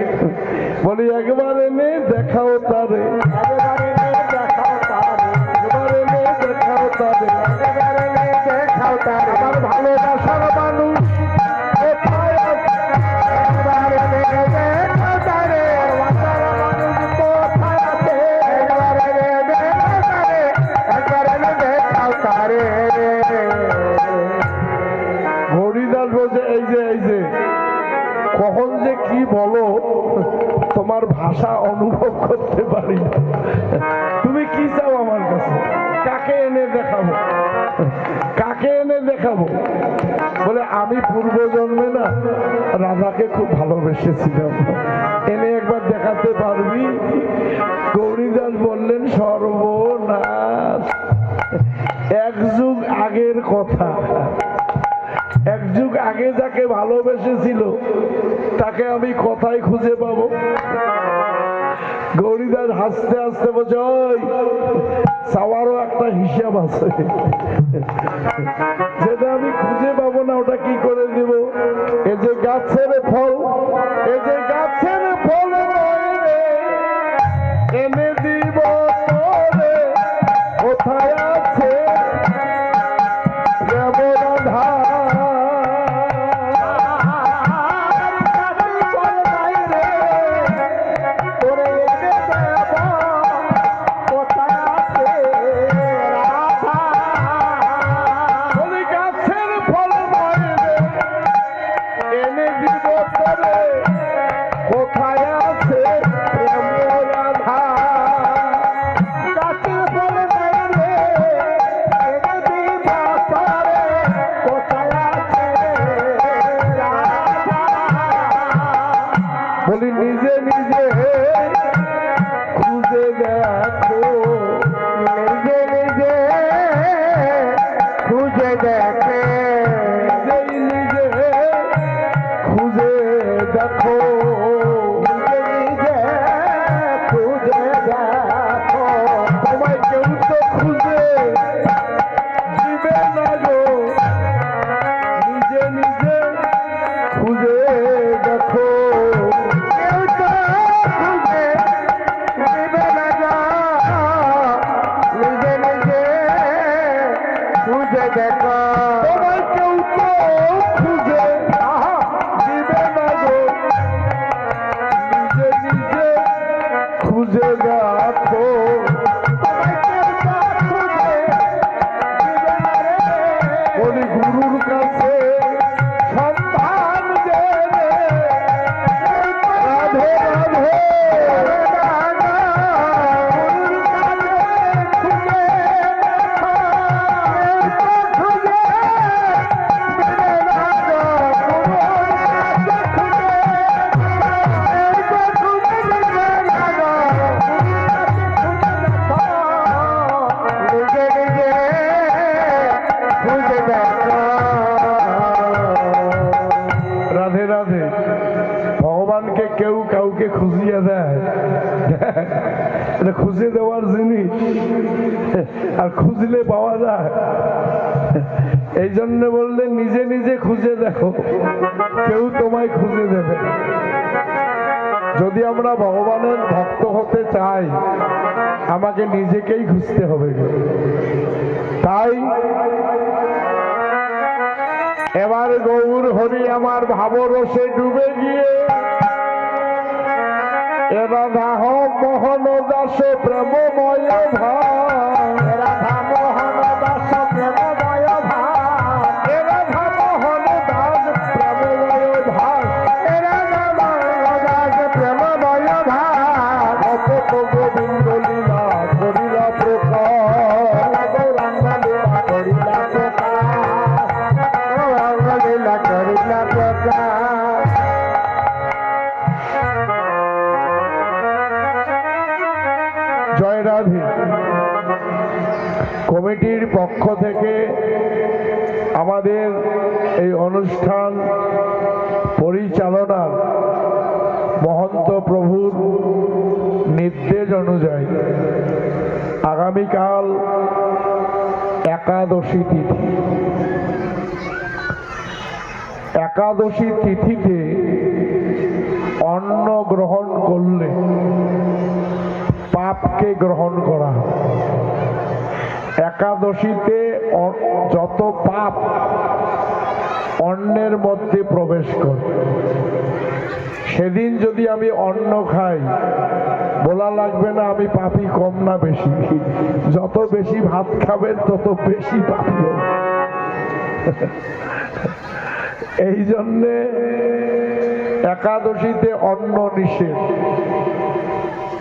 বলি একবার এনে দেখাও তারে, আমার ভালোবাসার মানুষ কোথায় আছে? হরিদাস বলছে, এই যে কখন যে কি বলো তোমার ভাষা অনুভব করতে পারি না। তুমি কি চাও আমার কাছে? কাকে এনে দেখাবো, কাকে এনে দেখাবো? বলে আমি পূর্ব জন্মে না রাধাকে খুব ভালোবেসেছিলাম, এনে একবার দেখাতে পারবি? গৌরীদাস বললেন, সর্বনাশ, এক যুগ আগের কথা, এক যুগ আগে যাকে ভালোবেসেছিল তাকে আমি কোথায় খুঁজে পাবো? গৌরীদাস হাসতে হাসতে বলছে, ওই চাওয়ারও একটা হিসাব আছে, যেটা আমি খুঁজে পাবো না ওটা কি করে দিব? এ যে গাছের ফল, এ যে গাছের ফল এনে দিব তোরে, কোথায় আছে রাধা? বলি নিজে নিজে খুঁজে দেখো, নিজে নিজে খুঁজে দেখে, নিজে খুঁজে দেখো, নিজে খুঁজে দেখো, তোমায় কেউ তো খুঁজে দিবে না গো, নিজে নিজে খুঁজে দেখো। গুরুর কাছে সন্ধান জেনে রাধে রাধে ভগবানকে কেউ কাউকে খুঁজিয়ে দেয়, এটা খুঁজে দেওয়ার জিনিস, আর খুঁজলে পাওয়া যায়। এই জন্য বললে নিজে নিজে খুঁজে দেখো, কেউ তোমায় খুঁজে দেবে। যদি আমরা ভগবানের ভক্ত হতে চাই আমাকে নিজেকেই খুঁজতে হবে। তাই এবার গৌর হরি আমার ভাবরসে ডুবে গিয়ে রাধা মোহন দাস প্রেমময় ভাব, রাধা মোহন দাস প্রেমময় ভাব, রাধা মোহন দাস প্রেমময় ভাব, রাধা মোহন দাস প্রেমময় ভাব, অপত গোবিন্দ লীলা করিলা প্রকাশ, গৌরাঙ্গ লীলা করিলা প্রকাশ, গৌরাঙ্গ লীলা করিলা প্রকাশ। জয় রাধে। কমিটির পক্ষ থেকে আমাদের এই অনুষ্ঠান পরিচালনার মহন্ত প্রভুর নির্দেশ অনুযায়ী আগামীকাল একাদশী তিথি। একাদশী তিথিতে অন্ন গ্রহণ করলে পাপকে গ্রহণ করা হয়। একাদশীতে যত পাপ অন্নের মধ্যে প্রবেশ করে, সেদিন যদি আমি অন্ন খাই, বলা লাগবে না আমি পাপী কম না বেশি। যত বেশি ভাত খাবেন তত বেশি পাপী হবে। এই জন্যে একাদশীতে অন্ন নিষেধ।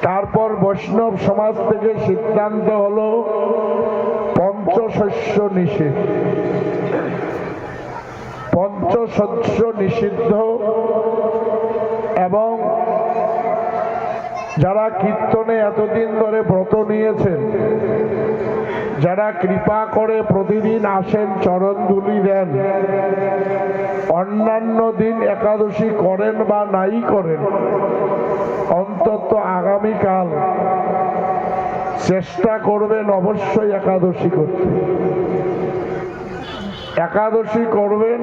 তারপর বৈষ্ণব সমাজ থেকে সিদ্ধান্ত হলো পঞ্চশস্য নিষেধ। পঞ্চশস্য নিষিদ্ধ। এবং যারা কীর্তনে এতদিন ধরে ব্রত নিয়েছেন, যারা কৃপা করে প্রতিদিন আসেন, চরণ ধুলি দেন, অন্যান্য দিন একাদশী করেন বা নাই করেন, অন্তত আগামীকাল চেষ্টা করবেন অবশ্যই একাদশী করতে। একাদশী করবেন,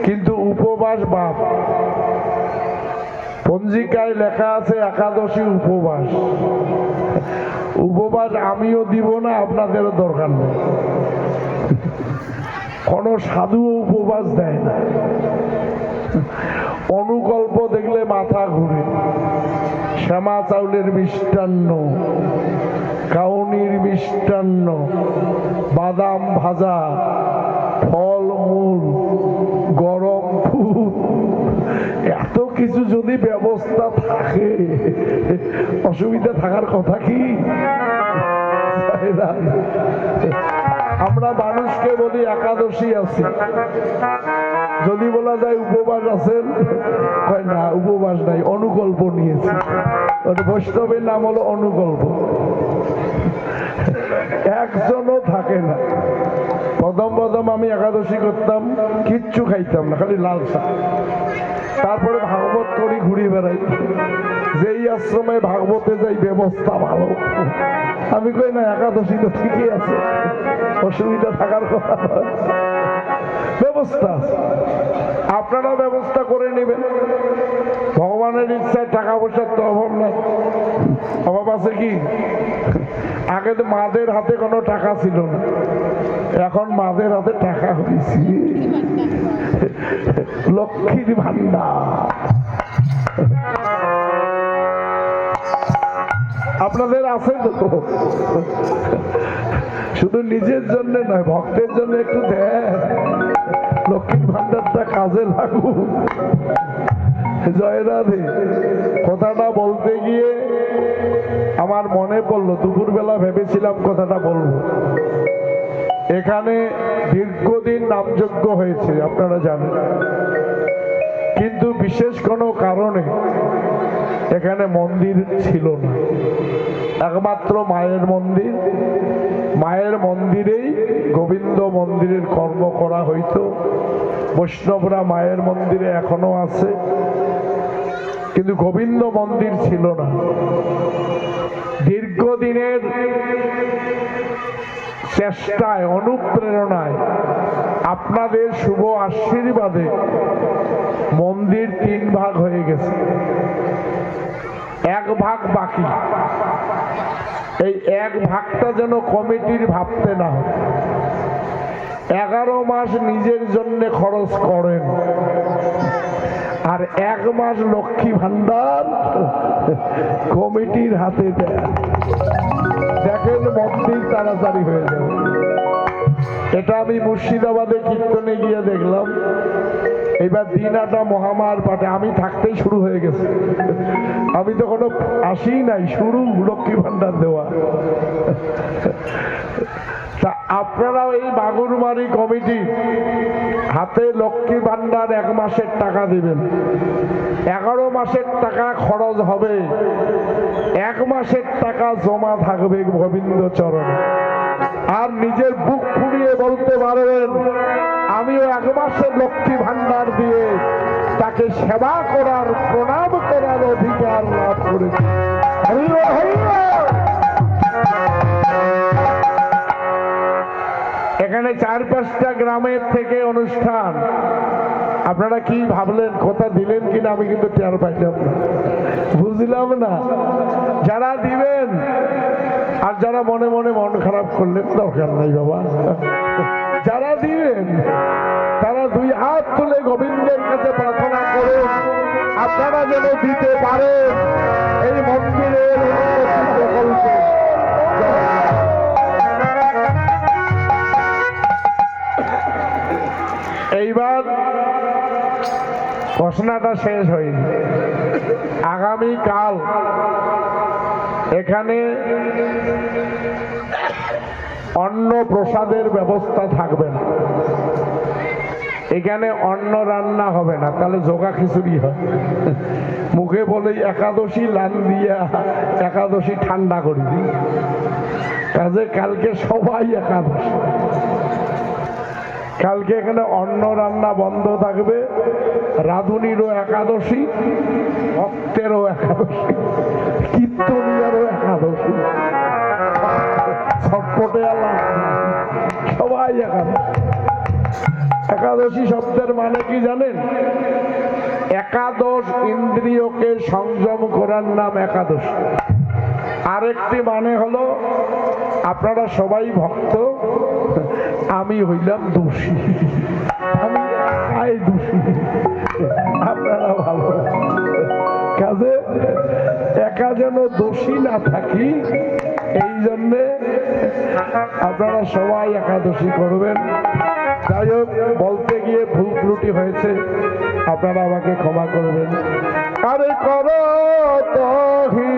কিন্তু উপবাস বাদ। পঞ্জিকায় লেখা আছে একাদশী উপবাস। উপবাস আমিও দিব না, আপনাদেরও দরকার নেই। কোন সাধুও উপবাস দেয় না। অনুকল্প দেখলে মাথা ঘুরে। শ্যামা চাউলের মিষ্টান্ন, কাউনির মিষ্টান্ন, বাদাম ভাজা, ফল মূল, গরম দুধ, এত কিছু যদি ব্যবস্থা থাকে, অসুবিধা থাকার কথা কি? আমরা মানুষকে বলি একাদশী আছে, যদি বলা যায় উপবাস আছেন, না উপবাস নাই, অনুকল্প নিয়েছে। বৈষ্ণবের নাম হলো অনুকল্প। একজনও থাকে না। প্রথম আমি একাদশী করতাম, কিচ্ছু খাইতাম না, খালি লাল চা। তারপরে ভাগবত করি, ঘুরি বেড়াই। যেই আশ্রমে ভাগবতে যাই ব্যবস্থা ভালো। আমি কই না একাদশী তো ঠিকই আছে, অসুবিধা থাকার কথা নয়, ব্যবস্থা আছে। আপনারাও ব্যবস্থা করে নেবেন। ভগবানের ইচ্ছায় টাকা পয়সার তো অভাব নাই। অভাব আছে কি? আগে তো মাদের হাতে কোনো টাকা ছিল না, এখন মাদের হাতে টাকা হয়েছে। লক্ষ্মীর ভান্ডার। আপনাদের আছে তো? শুধু নিজের জন্য নয়, ভক্তের জন্য একটু দেন। লক্ষ্মীর ভান্ডারটা কাজে লাগুক। জয় রাধে। কথাটা বলতে গিয়ে আমার মনে পড়লো, দুপুরবেলা ভেবেছিলাম কথাটা বলবো। এখানে দীর্ঘদিন নামযজ্ঞ হয়েছে, আপনারা জানেন, কিন্তু বিশেষ কোনো কারণে এখানে মন্দির ছিল না। একমাত্র মায়ের মন্দির। মায়ের মন্দিরেই গোবিন্দ মন্দিরের কর্ম করা হইতো। বৈষ্ণবরা মায়ের মন্দিরে এখনো আছে, কিন্তু গোবিন্দ মন্দির ছিল না। দীর্ঘদিনের চেষ্টায়, অনুপ্রেরণায়, আপনাদের শুভ আশীর্বাদে মন্দির 3 ভাগ হয়ে গেছে। 1 ভাগ বাকি। এই 1 ভাগটা যেন কমিটির ভাবতে না হয়। 11 মাস নিজের জন্য খরচ করেন, আর 1 মাস লক্ষ্মী ভান্ডার কমিটির হাতে দেন। দেখেন মন্দির তাড়াতাড়ি হয়ে যাবে। এটা আমি মুর্শিদাবাদে কীর্তনে গিয়ে দেখলাম। এবার দিনাটা মহামার পাঠে আমি থাকতেই শুরু হয়ে গেছে। আমি তো কোনো আসি নাই, শুরু লক্ষ্মী ভান্ডার দেওয়া। তা আপনারাও এই বাগুরমারি কমিটি হাতে লক্ষ্মী ভান্ডার 1 মাসের টাকা দিবেন। 11 মাসের টাকা খরচ হবে, 1 মাসের টাকা জমা থাকবে গোবিন্দ চরণে। আর নিজের বুক ফুলিয়ে বলতে পারবেন তাকে সেবা করার প্রণাম করার অধিকার লাভ করেছি। হরি বল, হরি বল। এখানে 4-5টা গ্রামের থেকে অনুষ্ঠান। আপনারা কি ভাবলেন, কথা দিলেন কিনা আমি কিন্তু টের পাইলাম না, বুঝলাম না। যারা দিবেন আর যারা মনে মনে মন খারাপ করলেন দরকার নাই বাবা। যারা দিবেন তারা 2 হাত তুলে গোবিন্দের কাছে প্রার্থনা করুন আপনারা যেন দিতে পারেন এই মন্দিরের উন্নতি প্রকল্পে। এইবার ঘোষণাটা শেষ হয়নি। আগামীকাল এখানে অন্ন প্রসাদের ব্যবস্থা থাকবে না, এখানে অন্ন রান্না হবে না, তাহলে জোগা খিচুড়ি হয়। মুখে বলে একাদশী লান দিয়া একাদশী ঠান্ডা করি দিই, কাজে কালকে সবাই একাদশী। কালকে এখানে অন্ন রান্না বন্ধ থাকবে, রাধুনিরও একাদশী, ভক্তেরও একাদশী, কীর্তনিয়ারও একাদশী, ছটপটে আল্লাহ সবাই একাদশী। একাদশী শব্দের মানে কি জানেন? একাদশ ইন্দ্রিয়কে সংযম করার নাম একাদশী। আরেকটি মানে হলো আপনারা সবাই ভক্ত, আমি হইলাম দোষী, আমি একাই দোষী, আপনারা ভালো। কাজে একা যেন দোষী না থাকি, এই জন্যে আপনারা সবাই একাদশী করবেন। যাই হোক, বলতে গিয়ে ভুল ত্রুটি হয়েছে, আপনারা আমাকে ক্ষমা করবেন। আরে করো তহি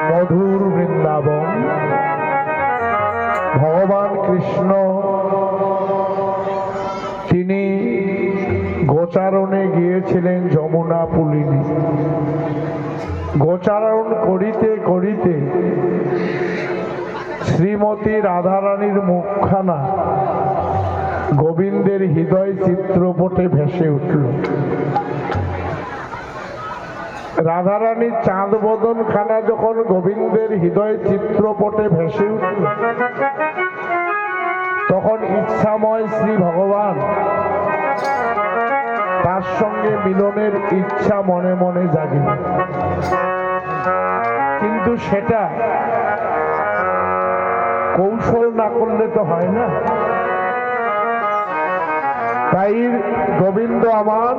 মধুর বৃন্দাবন, ভগবান কৃষ্ণ তিনি গোচারণে গিয়েছিলেন যমুনা পুলিনী। গোচারণ করিতে করিতে শ্রীমতী রাধারানীর মুখখানা গোবিন্দের হৃদয় চিত্রপটে ভেসে উঠল। রাধারানীর চাঁদ বদন খানা যখন গোবিন্দের হৃদয় চিত্রপটে ভেসে উঠল, তখন ইচ্ছাময় শ্রী ভগবান তার সঙ্গে মিলনের ইচ্ছা মনে মনে জাগিল। কিন্তু সেটা কৌশল না করলে তো হয় না। তাই গোবিন্দ আমার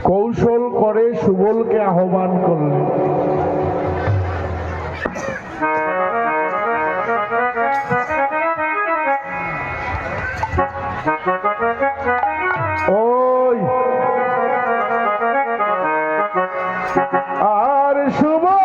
কৌশল করে সুবলকে আহ্বান করলেন। ওই আর সুবল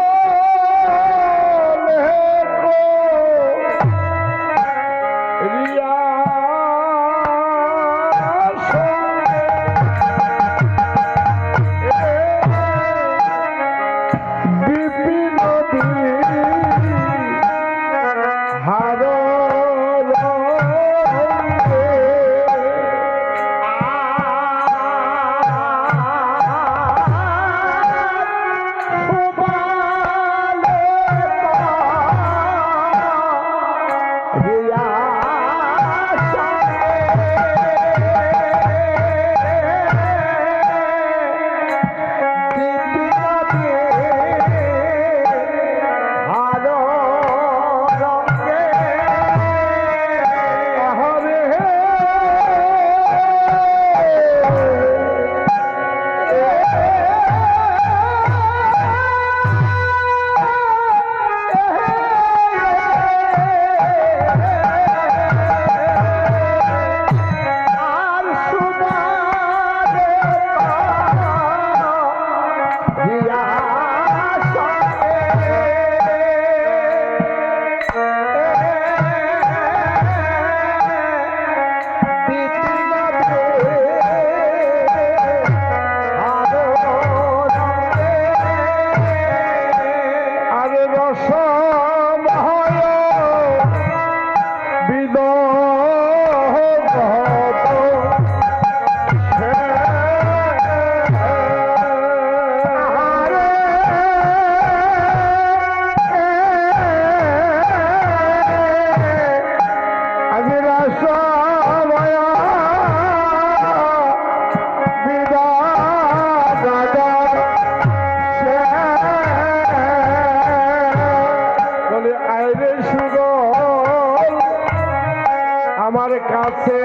আমার কাছে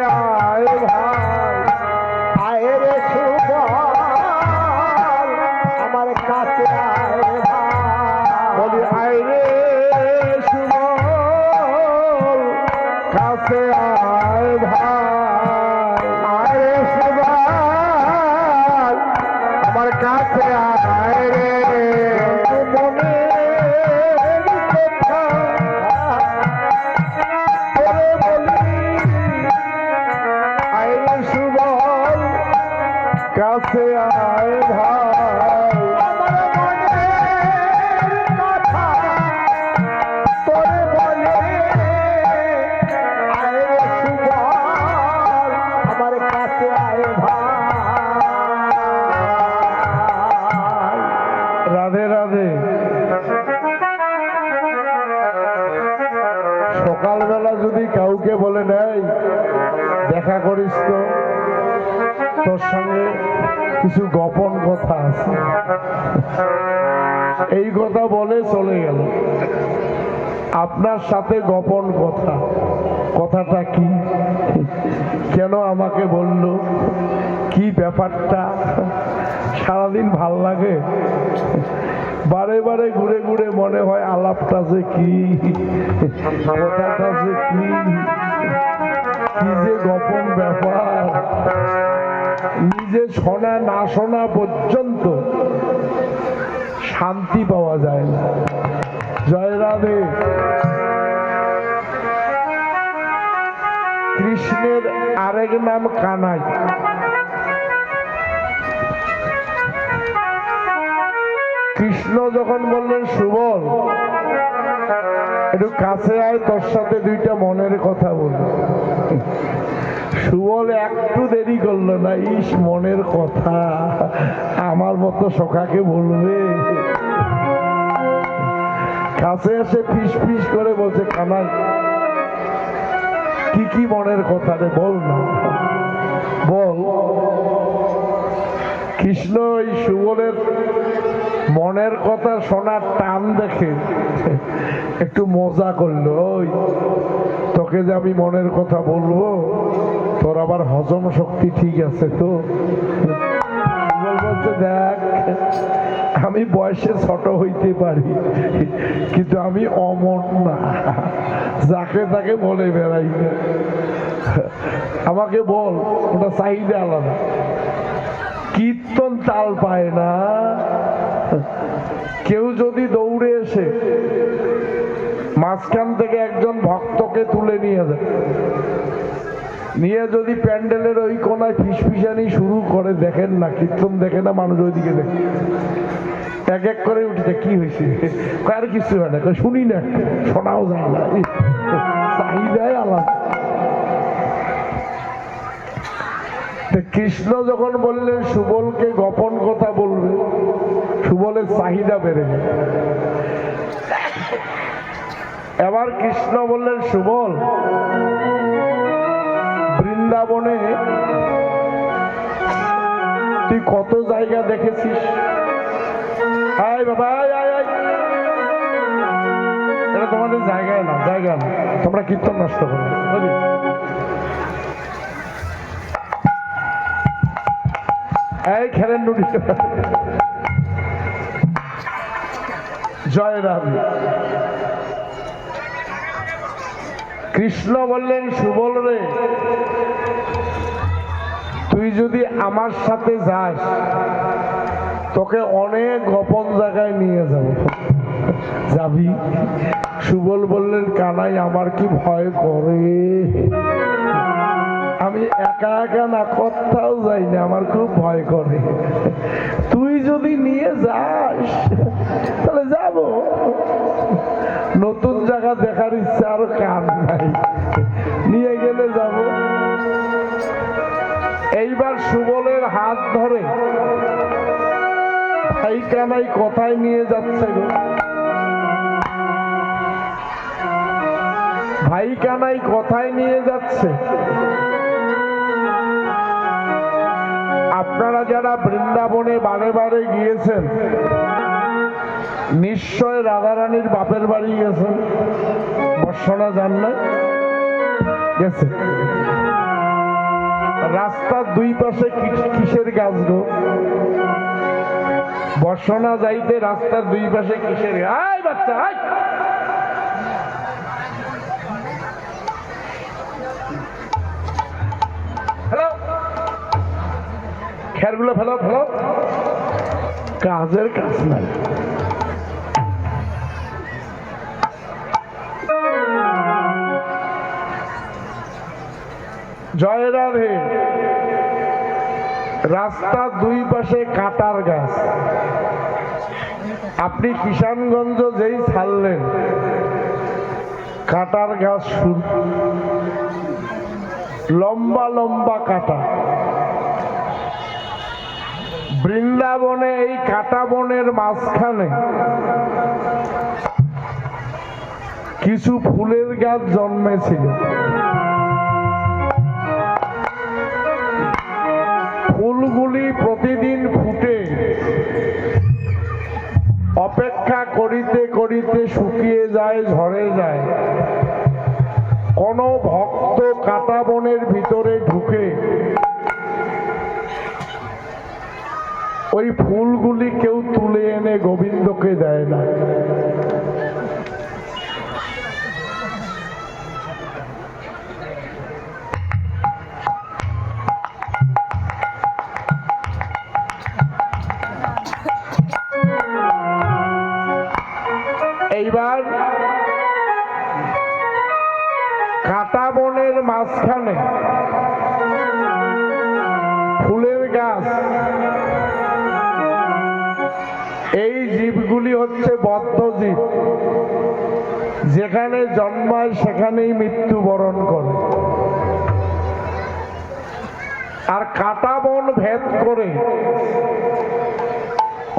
আয় ভাই, আয় রে সুবল, আমার কাছে আয় ভাই, বলি আয় রে সুবল, কাছে আয় ভাই, আয় রে সুবল, আমার কাছে আয় রে মনে কাছে আয় ভাই, আমার মনের কথা তোরে বলে, আয় সুবল, আমার কাছে আয় ভাই। রাধে রাধে। সকালবেলা যদি কাউকে বলে নেয় দেখা করিস তো, তোর সঙ্গে কিছু গোপন কথা আছে, এই কথা বলে চলে গেল। আপনার সাথে গোপন কথা, কথাটা কি, কেন আমাকে বলল, কি ব্যাপারটা, সারাদিন ভাল লাগে, বারে বারে ঘুরে ঘুরে মনে হয় আলাপটা যে কি, কথাটা যে কি, কি যে গোপন ব্যাপার, নিজে শোনা না শোনা পর্যন্ত শান্তি পাওয়া যায় না। জয় রাধে। কৃষ্ণের আরেক নাম কানাই। কৃষ্ণ যখন বললেন সুবল একটু কাছে আয়, তোর সাথে দুইটা মনের কথা বল। সুবল একটু দেরি করলো না, ইস মনের কথা আমার মতো সখাকে বলবে। কাছে এসে ফিস ফিস করে বলছে, কানাই কি কি মনের কথা রে, বল না বল। কৃষ্ণ এই সুবলের মনের কথা শোনার টান দেখে একটু মজা করলো, ওই তোকে যে আমি মনের কথা বলবো, তোর আবার হজম শক্তি ঠিক আছে তো? সুবল বলছে, দেখ আমি বয়সে ছোট হইতে পারি, কিন্তু আমি অমর না, যাকে তাকে বলে বেড়াই না। আমাকে বল, ওটা চাহিদা আলাদা। কীর্তন তাল পায় না। কেউ যদি দৌড়ে এসে মাঝখান থেকে একজন ভক্তকে তুলে নিয়ে যায়, নিয়ে যদি প্যান্ডেলের ওই কোনায় ফিসফিসানি শুরু করে, দেখেন না কীর্তন দেখে না মানুষ, ওইদিকে দেখে এক এক করে উঠেছে, কি হয়েছে, আর কিছু হয় না, শুনি না, শোনাও যায় না, চাহিদাই আলাদা। কৃষ্ণ যখন বললেন সুবলকে গোপন কথা বলবে, সুবলের চাহিদা বেড়ে যাবে। এবার কৃষ্ণ বললেন, সুবল বৃন্দাবনে তুই কত জায়গা দেখেছিস? আয় বাবা আয় আয় আয়, এটা তোমাদের জায়গায় না, জায়গা না, তোমরা কীর্তন নষ্ট করো। এই খেলেন নুটি, জয় রাম। কৃষ্ণ বললেন, সুবল রে তুই যদি আমার সাথে যাস, তোকে অনেক গোপন জায়গায় নিয়ে যাব, যাবি? সুবল বললেন, কানাই আমার কি ভয় করে, আমি একা একা না কোথাও যাই না, আমার খুব ভয় করে। তুই যদি নিয়ে যাস তাহলে যাব, নতুন জায়গা দেখার ইচ্ছা আরো কার নাই, নিয়ে গেলে যাব। এইবার সুবলের হাত ধরে ভাই কানাই কোথায় নিয়ে যাচ্ছে গো? ভাই কানাই কোথায় নিয়ে যাচ্ছে? আপনারা যারা বৃন্দাবনে বারে বারে গিয়েছেন, নিশ্চয় রাধারানীর বাপের বাড়ি গেছেন, বর্ষণা যান না? গেছে। রাস্তার দুই পাশে কিসের গাছ গো? বর্ষণা যাইতে রাস্তার দুই পাশে কিসের? আয় বাচ্চা আয়, হ্যালো, খেরগুলো ফেলো ফেলো, কাজের কাজ নাই। জয় রাধে। রাস্তার দুই পাশে কাটার গাছ। আপনি কিষানগঞ্জ যেই ছাড়লেন, কাটার গাছ শুরু, লম্বা লম্বা কাটা। বৃন্দাবনে এই কাটা বনের মাঝখানে কিছু ফুলের গাছ জন্মেছিল। ফুলগুলি প্রতিদিন ফুটে অপেক্ষা করিতে করিতে শুকিয়ে যায়, ঝরে যায়। কোন ভক্ত কাটা বনের ভিতরে ঢুকে ওই ফুলগুলি কেউ তুলে এনে গোবিন্দকে দেয় না। এইবার কাটা বনের মাঝখানে ফুলের গাছ, এই জীবগুলি হচ্ছে বদ্ধ জীব, যেখানে জন্মায় সেখানেই মৃত্যুবরণ করে। আর কাটা বন ভেদ করে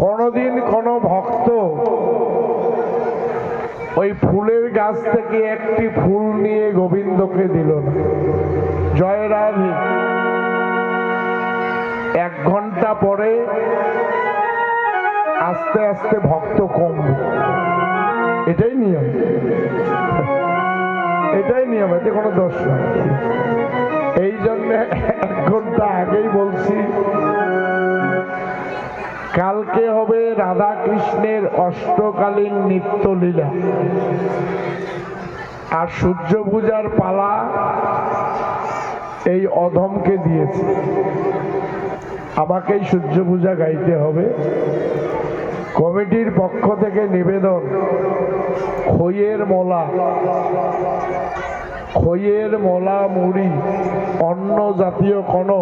কোনদিন কোন ভক্ত ওই ফুলের গাছ থেকে একটি ফুল নিয়ে গোবিন্দকে দিল না। জয় রাধে। 1 ঘন্টা পরে আস্তে আস্তে ভক্ত কমবে। এটাই নিয়ম, এটাই নিয়ম, এতে কোনো দোষ নাই। এই জন্য 1 ঘন্টা আগেই বলছি, কালকে হবে রাধা কৃষ্ণের অষ্টকালীন নিত্যলীলা, আর সূর্য পূজার পালা এই অধমকে দিয়েছে। আমাকেই সূর্য পূজা গাইতে হবে। কমিটির পক্ষ থেকে নিবেদন, খইয়ের মলা, মুড়ি, অন্ন জাতীয় কোনো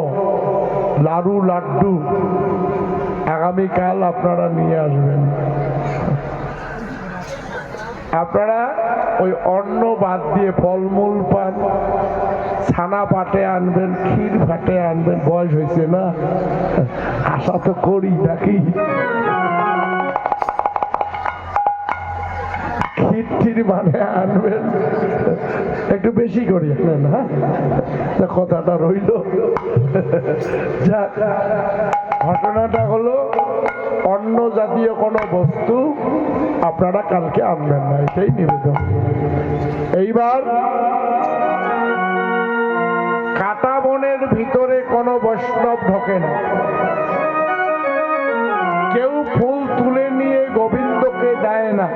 লাড়ু লাড্ডু আগামীকাল আপনারা নিয়ে আসবেন। আপনারা ওই অন্ন বাদ দিয়ে ফলমূল পান, ছানা পাটে আনবেন, ক্ষীর ফাটে আনবেন। বয়স হয়েছে না, আশা তো করি নাকি। ক্ষীর মানে আনবেন, একটু বেশি করি আনেন। হ্যাঁ, কথাটা রইল। ঘটনাটা হলো অন্য জাতীয় কোনো বস্তু আপনারা কালকে আনবেন না, এটাই নিবেদন। এইবার কাটা বনের ভিতরে কোনো বৈষ্ণব ঢোকে না। কেউ ফুল তুলে নিয়ে গোবিন্দকে দেয় না,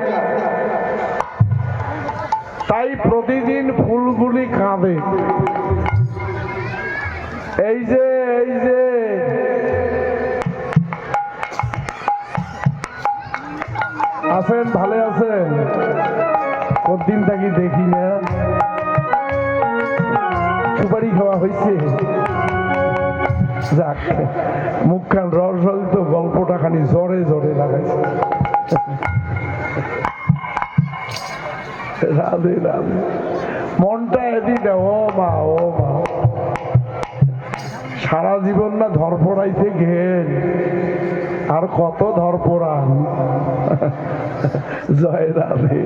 তাই প্রতিদিন ফুলগুলি কাঁদে। এই যে আছেন, ভালো আছেন? কতদিন থাকি দেখি না। সুপারি খাওয়া হয়েছে? যাক, মুখখান রস তো গল্পটা খানি জোরে জোরে লাগাইছে। রাধে রাধে। মনটা এদিকে ও মা, সারা জীবন না ধরপড়াইতে গেল, আর কত ধরপড়ান। জয় রাধে।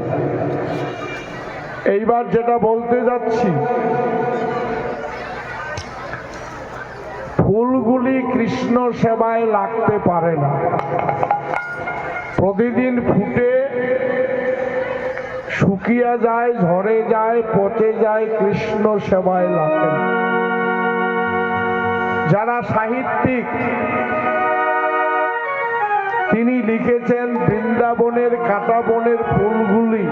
এইবার যেটা বলতে যাচ্ছি, ফুলগুলি কৃষ্ণ সেবায় লাগতে পারে না। প্রতিদিন ফুটে শুকিয়ে যায়, ঝরে যায়, পচে যায়, কৃষ্ণ সেবায় লাগে না। যারা সাহিত্যিক, তিনি লিখেছেন বৃন্দাবনের কাটা বনের ফুলগুলি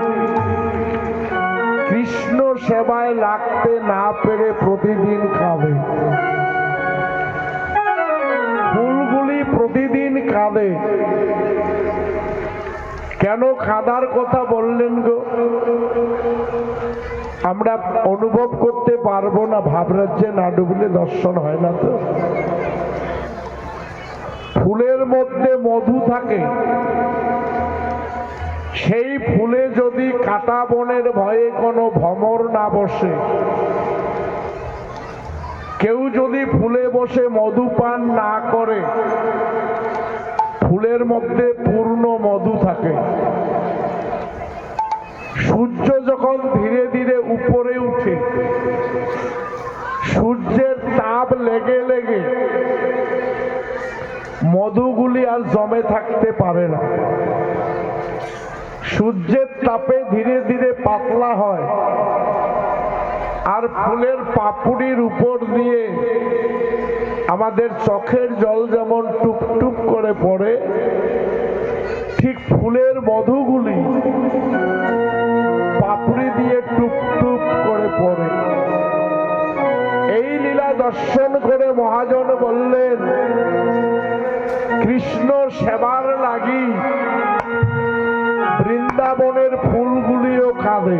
কৃষ্ণ সেবায় লাগতে না পেরে প্রতিদিন কাঁদে। ফুলগুলি প্রতিদিন কাঁদে। কেন কাঁদার কথা বললেন গো? আমরা অনুভব করতে পারবো না, ভাবরাজ্যে না ডুবলে দর্শন হয় না। তো ফুলের মধ্যে মধু থাকে, সেই ফুলে যদি কাটা বনের ভয়ে কোনো ভ্রমর না বসে, কেউ যদি ফুলে বসে মধু পান না করে, ফুলের মধ্যে পূর্ণ মধু থাকে। সূর্য যখন ধীরে ধীরে উপরে উঠে, সূর্যের তাপ লেগে লেগে মধুগুলি আর জমে থাকতে পারে না। সূর্যের তাপে ধীরে ধীরে পাতলা হয়, আর ফুলের পাপড়ির উপর দিয়ে আমাদের চোখের জল যেমন টুপ টুপ করে পড়ে, ঠিক ফুলের মধুগুলি পাপড়ি দিয়ে টুপ টুপ করে পড়ে। এই লীলা দর্শন করে মহাজন বললেন, কৃষ্ণ সেবার লাগি বৃন্দাবনের ফুলগুলিও কাঁদে।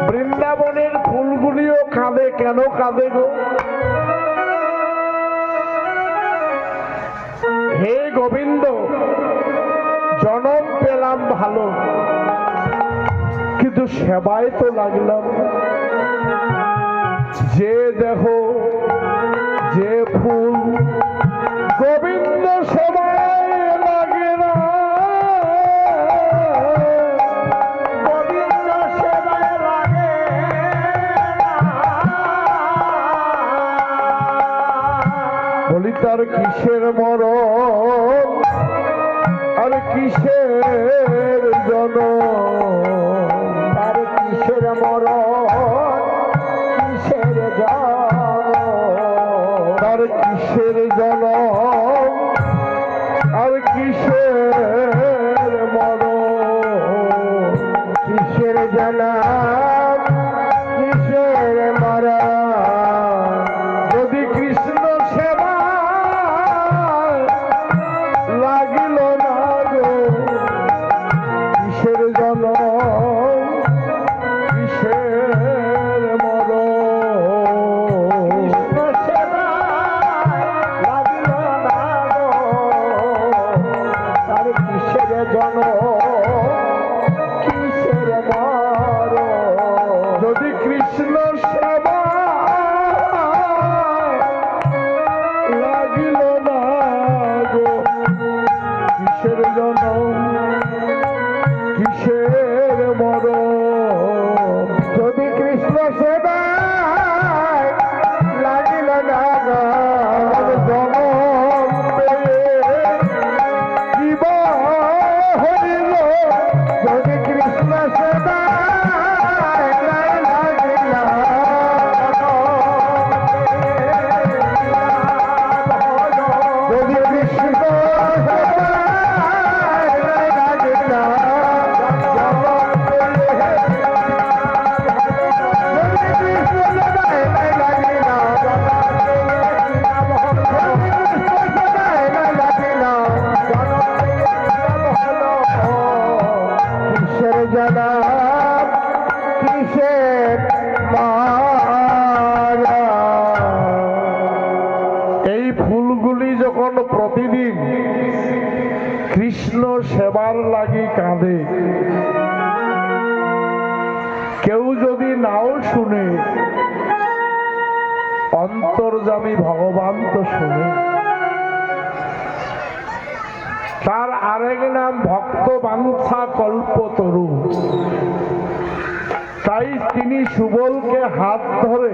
বৃন্দাবনে ফুলগুলিও কাঁদে, কেন কাঁদে গো? হে গোবিন্দ, জনম পেলাম ভালো, কিন্তু সেবায় তো লাগলাম। যে দেখো যে ফুল গোবিন্দ সেবায় লাগে না, গোবিন্দ সেবায় লাগে বলি তার কিসের মরণ আর কিসের জনম, তার কিসের মরণ কিসের জনম, তার কিসের জনম আর কিসের মরণ, কিসের জনম কিসের মরণ। যদি কৃষ্ণ সেবা লাগিল না গো, কিসের জনম কিসের মরণ, কৃষ্ণ সেবায় লাগিল না গো, তার কিসের জনম কিসের মরণ। যদি কৃষ্ণ সেবা লাগিল না গো, কিসের জনম কিসের মরণ, যদি কৃষ্ণ সেবায় লাগিল না গো, জনম পেয়ে কি বা হইল, যদি কৃষ্ণ সেবায় লাগিল না গো, যদি কৃষ্ণ সেবায় লাগিল না গো, যদি কৃষ্ণ সেবায় লাগিল না গো, কিসের জনম কিসের মারা। এই ফুলগুলি যখন প্রতিদিন কৃষ্ণ সেবার লাগি কাঁদে, কেউ যদি নাও শুনে, অন্তর্যামী ভগবান তো শুনে। তার আরেক নাম ভক্ত বাঞ্ছা কল্পতরু। তাই তিনি সুবলকে হাত ধরে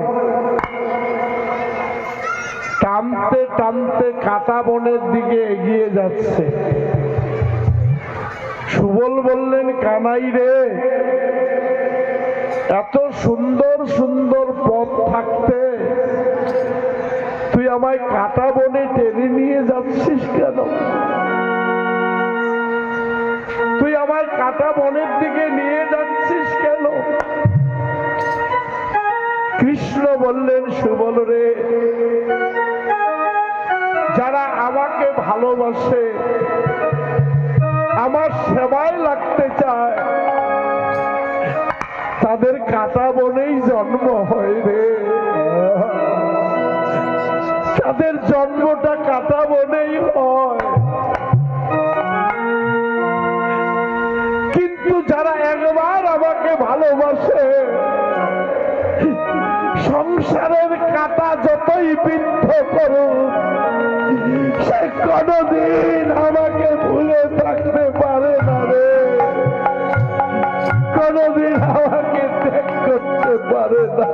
টানতে টানতে কাটা বনের দিকে এগিয়ে যাচ্ছে। সুবল বললেন, কানাই রে, এত সুন্দর সুন্দর পথ থাকতে তুই আমায় কাটা বনে টেনে নিয়ে যাচ্ছিস কেন? তুই আমায় কাটা বনের দিকে নিয়ে যাচ্ছিস কেন? কৃষ্ণ বললেন, সুবল রে, যারা আমাকে ভালোবাসে, আমার সেবায় লাগতে চায়, তাদের কাটা বনেই জন্ম হয় রে। তাদের জন্মটা কাটা বনেই হয়। কিন্তু যারা একবার আমাকে ভালোবাসে, সংসারের কাটা যতই বিদ্ধ করুক, সে কোনদিন আমাকে ভুলে থাকতে পারে না রে, কোনদিন আমাকে ত্যাগ করতে পারে না।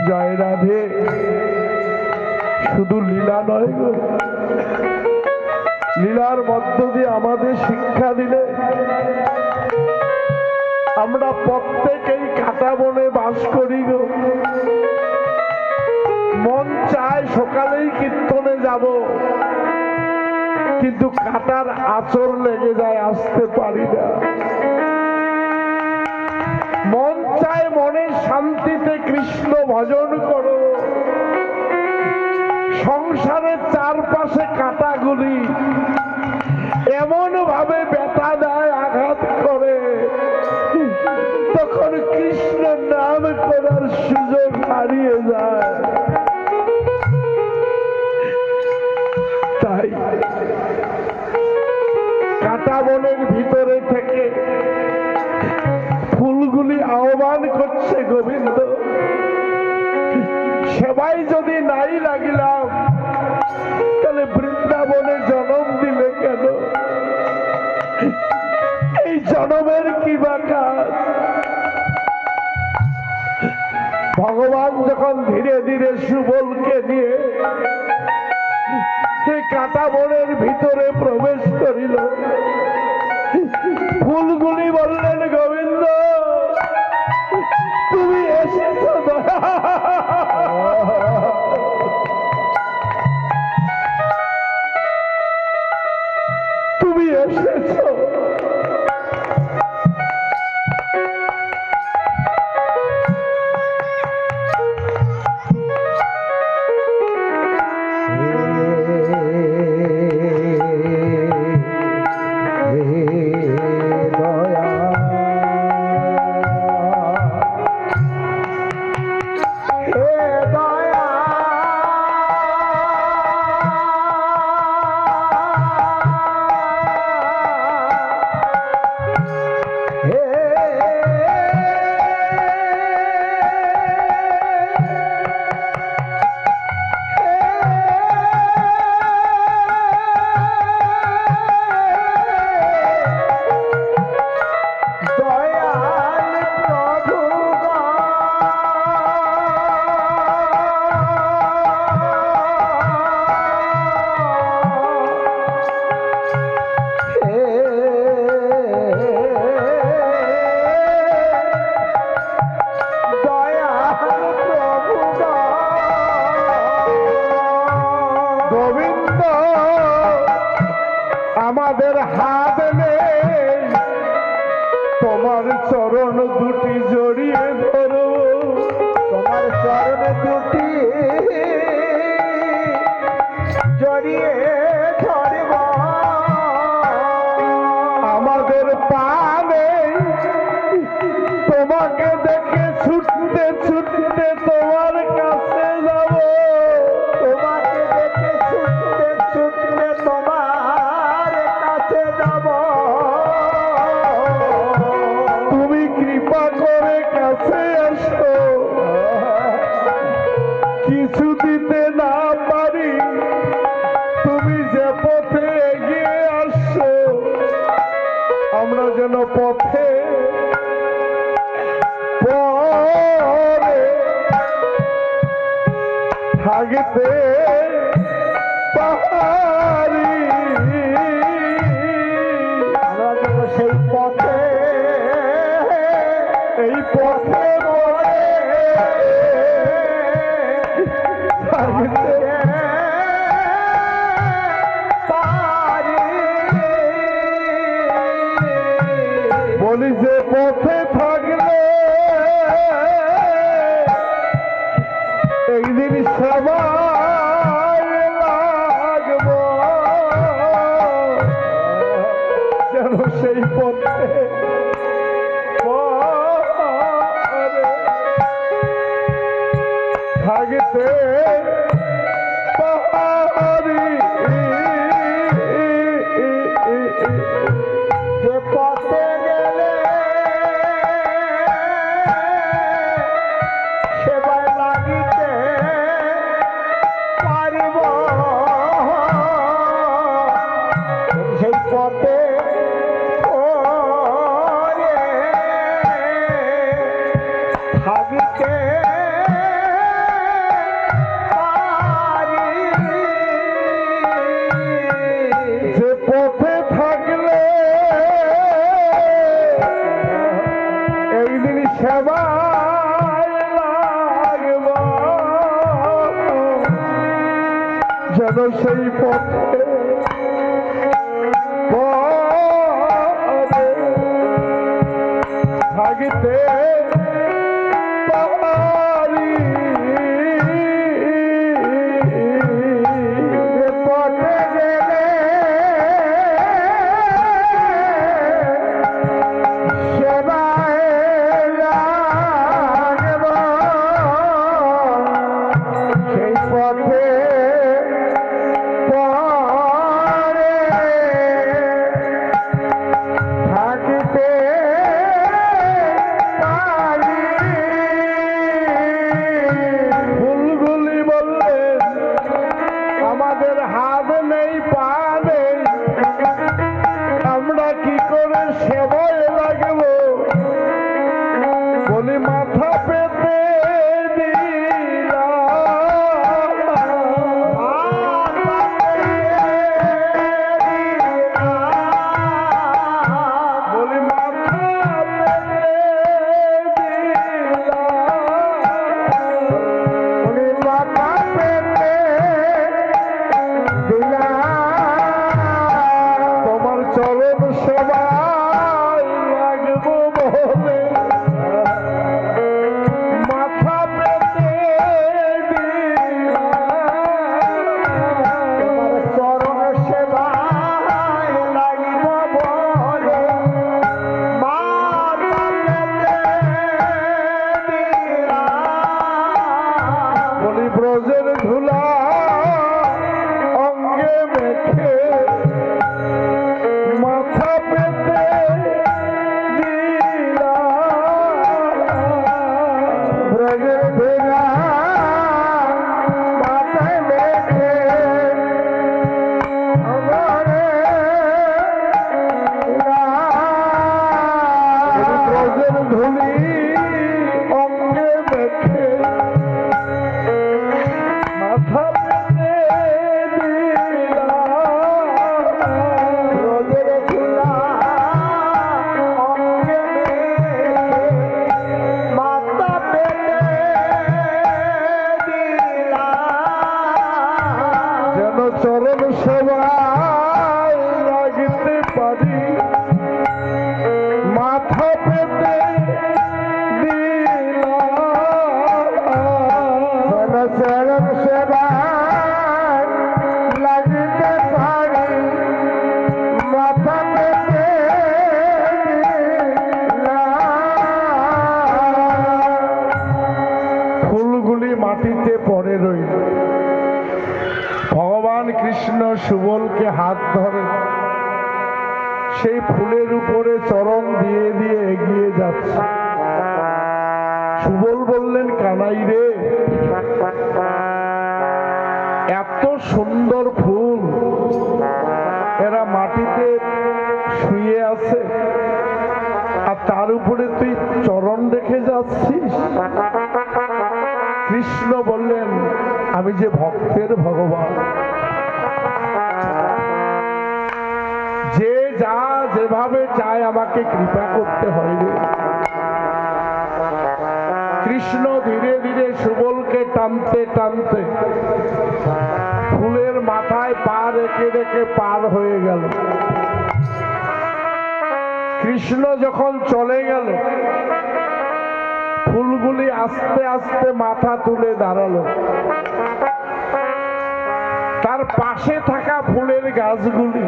জয় রাধে। শুধু লীলা নয় গো, লীলার মধ্য দিয়ে আমাদের শিক্ষা দিলে আমরা প্রত্যেকেই কাটা বনে বাস করি গো। মন চায় সকালেই কীর্তনে যাব, কিন্তু কাটার আঁচড় লেগে যায়, আসতে পারি না। মন চায় মনের শান্তিতে কৃষ্ণ ভজন করো, সংসারের চারপাশে কাটাগুলি এমন ভাবে ব্যথা দেয়, আঘাত করে, তখন যখন কৃষ্ণ নাম করার সুযোগ হারিয়ে যায়, তাই কাঁটা বনের ভিতরে থেকে ফুলগুলি আহ্বান করছে, গোবিন্দ সেবাই যদি নাই লাগিলাম তাহলে বৃন্দাবনে জন্ম দিলে কেন? এই জন্মের কি বা কাজ? ভগবান যখন ধীরে ধীরে সুবলকে নিয়ে সেই কাঁটা বনের ভিতরে প্রবেশ করিল, ফুলগুলি বললেন, গোবিন্দ তুমি এসেছ, তুমি এসেছ। আমাদের হাত নেই, তোমার চরণ দুটি জড়িয়ে ধরো, তোমার চরণ দুটি জড়িয়ে ধরব। আমাদের পা নেই, তোমাকে দেখে ছুটতে ছুটতে তোমার কাছে যাব, তোমাকে দেখে ছুটতে ছুটতে তোমার কাছে যাব। তুমি কৃপা করে কাছে আসো, কিছু দিতে না পারি, তুমি যে পথে এগিয়ে আসছো আমরা যেন পথে পরে থাকতে পারি, আমরা যেন সেই পথে এই পথে পরে থাকতে পারি। বলি যে পথে থাকলে একদিন সবাই লাগব, যেন সেই পথে থাকতে পারি। যে পথে গেলে সেবায় লাগিতে পারিব, সেই পথে থাকিতে পারি। যে পথে থাকলে একদিন সেবায় লাগব, যেন সেই পথে থাকিতে পারি। পথে গেলে সেবায় বলি মাথা পেতে ব্রজের ধুলা অঙ্গে মেখে মাথা পেতে ব্রজের ধুলা মাথায় মেখে ব্রজের ধুলি অঙ্গে মেখে মাথা পেতে ব্রজের ধুলা অঙ্গে মেখে মাথা পেতে যেন চরণ সবাই লাগিতে পারি মাথা পেতে চরণ সেবায় লাগিতে পারি মাথা পেতে ফুলগুলি মাটিতে পড়ে রইল ভগবান কৃষ্ণ সুবলকে হাত ধরে সেই ফুলের উপরে চরণ দিয়ে দিয়ে এগিয়ে যাচ্ছে সুবল বললেন কানাই রে এত সুন্দর ফুল এরা মাটিতে শুয়ে আছে আর তার উপরে তুই চরণ রেখে যাচ্ছিস কৃষ্ণ বললেন আমি যে ভক্তের ভগবান যে যা যেভাবে চায় আমাকে কৃপা করতে হয় রে কৃষ্ণ ধীরে ধীরে সুবলকে টানতে টানতে ফুলের মাথায় পা রেখে রেখে পার হয়ে গেল কৃষ্ণ যখন চলে গেল ফুলগুলি আস্তে আস্তে মাথা তুলে দাঁড়ালো তার পাশে থাকা ফুলের গাছগুলি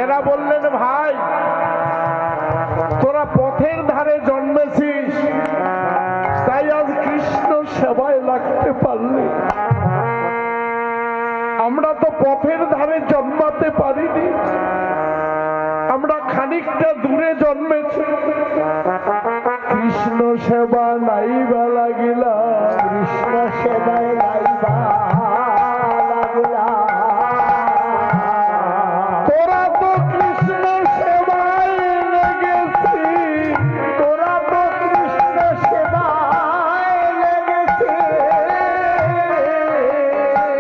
এরা বললেন ভাই তোরা পথের ধারে জন্মেছিস তাই আজ কৃষ্ণ সেবায় লাগতে পারলি আমরা তো পথের ধারে জন্মাতে পারিনি আমরা খানিকটা দূরে জন্মেছি কৃষ্ণ সেবা নাইবা লাগিলা কৃষ্ণ সেবায় নাইবা লাগিলা তোরা তো কৃষ্ণ সেবায় লেগেছি তোরা তো কৃষ্ণ সেবায় লেগেছি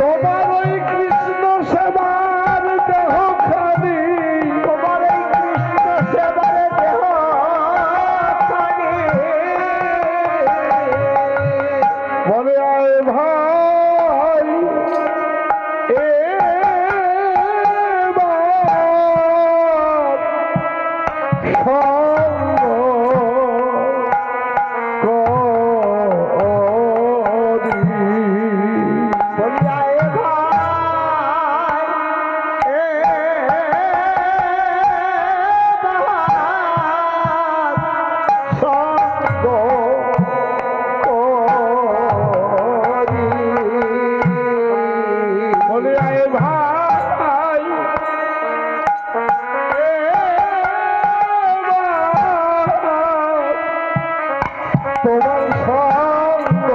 তোমার ওই কৃষ্ণ সেবার দেহ খানি তোমার ওই কৃষ্ণ সেবার দেহ খানি বলে আয় ভাই তোমার সঙ্গ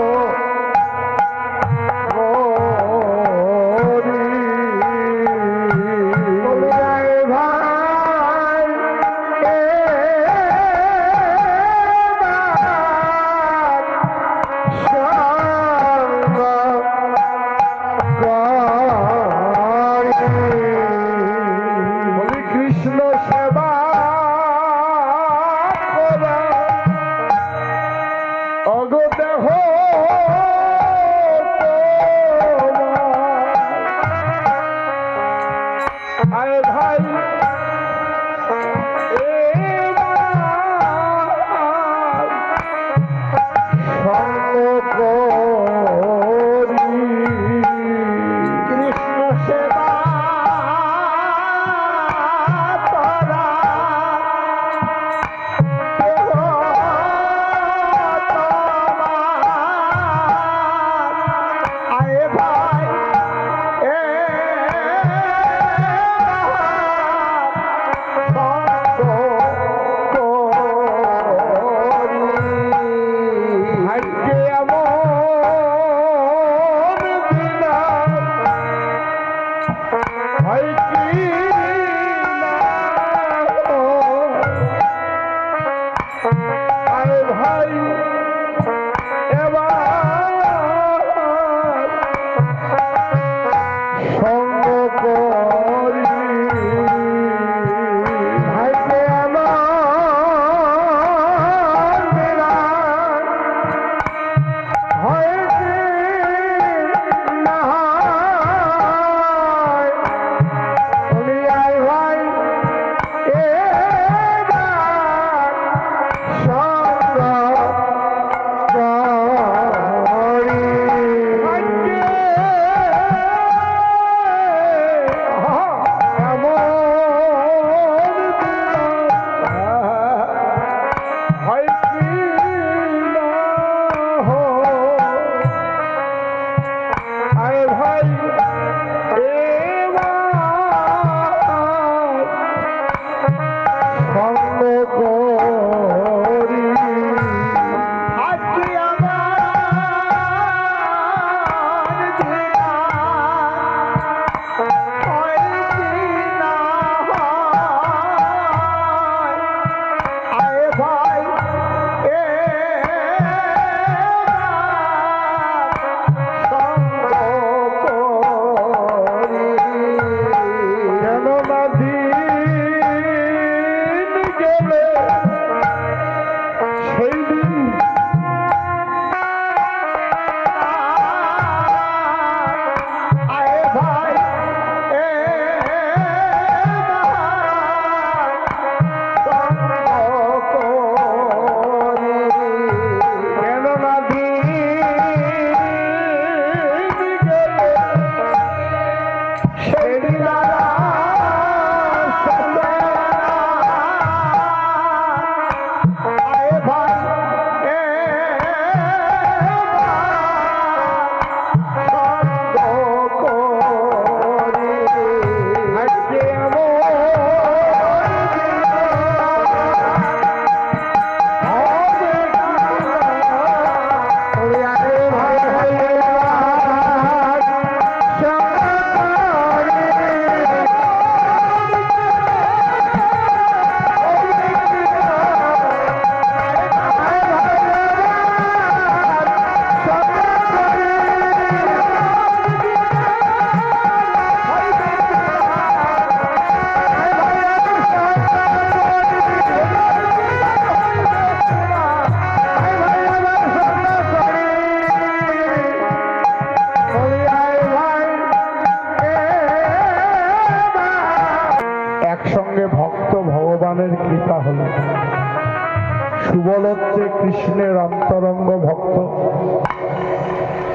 ভাই ভাই এবার সঙ্গ করি ভাইকে আমার বিরাট হয়েছে না হয়। উনি আই ভাই এবার সঙ্গ করি। হয় কি না আরে ভাই এবার সঙ্গ করি আজকে আমার দিদা হয়েছি না হয়। আয় ভাই সঙ্গ করি। কেন না দিন গেলে সেই দিন আয় ভাই সঙ্গ করি। কেন না দিন গেলে সেই দিন আজকে একসঙ্গে ভক্ত ভগবানের কৃপা হল। সুবল হচ্ছে কৃষ্ণের অন্তরঙ্গ ভক্ত,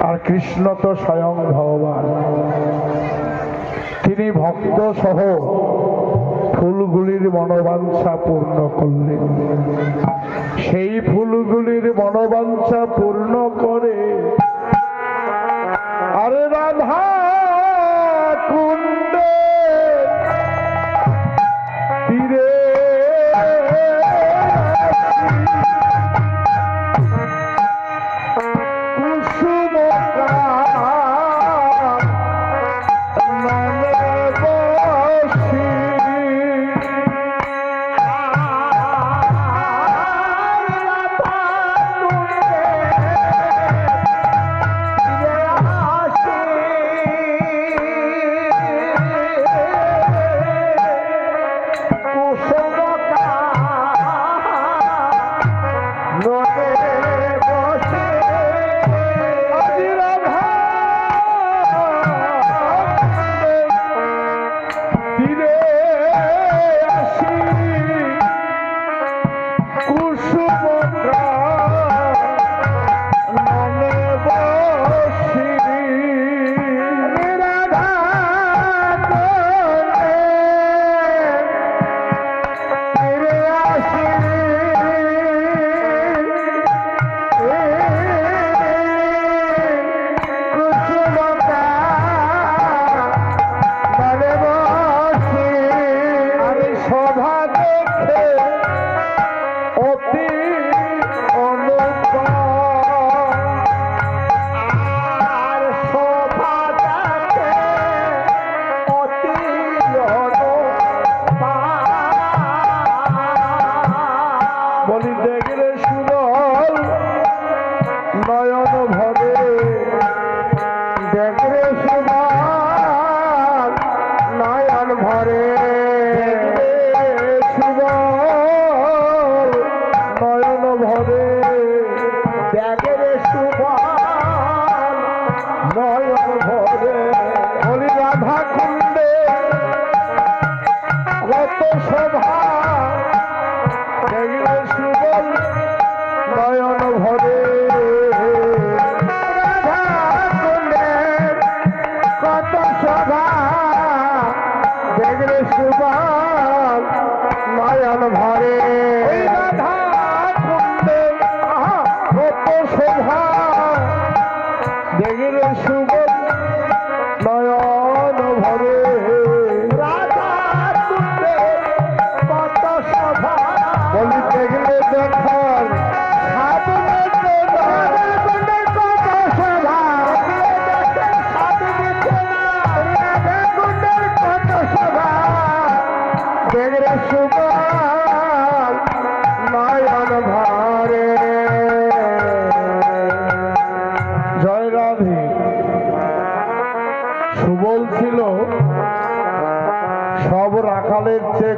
আর কৃষ্ণ তো স্বয়ং ভগবান। তিনি ভক্ত সহ ফুলগুলির মনোবাঞ্ছা পূর্ণ করলেন। সেই ফুলগুলির মনোবাঞ্ছা পূর্ণ করে আরে রাধা কুণ্ডে তীরে কুসুম মনে বসি বলি দেখলে শুভ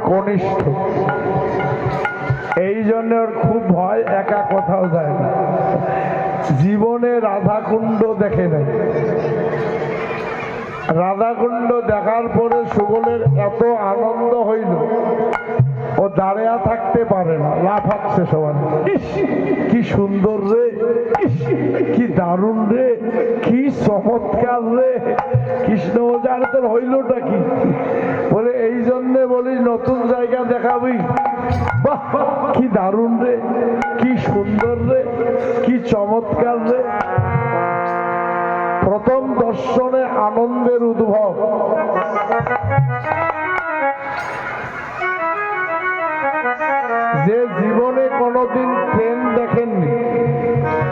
কনিষ্ঠ, এই জন্য ওর খুব ভয়, একা কোথাও যায় না। জীবনে রাধাকুণ্ড দেখে নাই। রাধাকুণ্ড দেখার পরে সুবলের এত আনন্দ হইল, ও দাঁড়িয়ে থাকতে পারে না, লাফাচ্ছে সবাই। ইস, কি সুন্দর রে, ইস, কি দারুণ রে, কি চমৎকার রে, কৃষ্ণ বোঝার তোর হইলটা কি? বলে এই জন্যে বলি নতুন জায়গা দেখাবি। বাহ, কি দারুণ রে, কি সুন্দর রে, কি চমৎকার রে। প্রথম দর্শনে আনন্দের উদ্ভব। যে জীবনে কোনোদিন ট্রেন দেখেননি,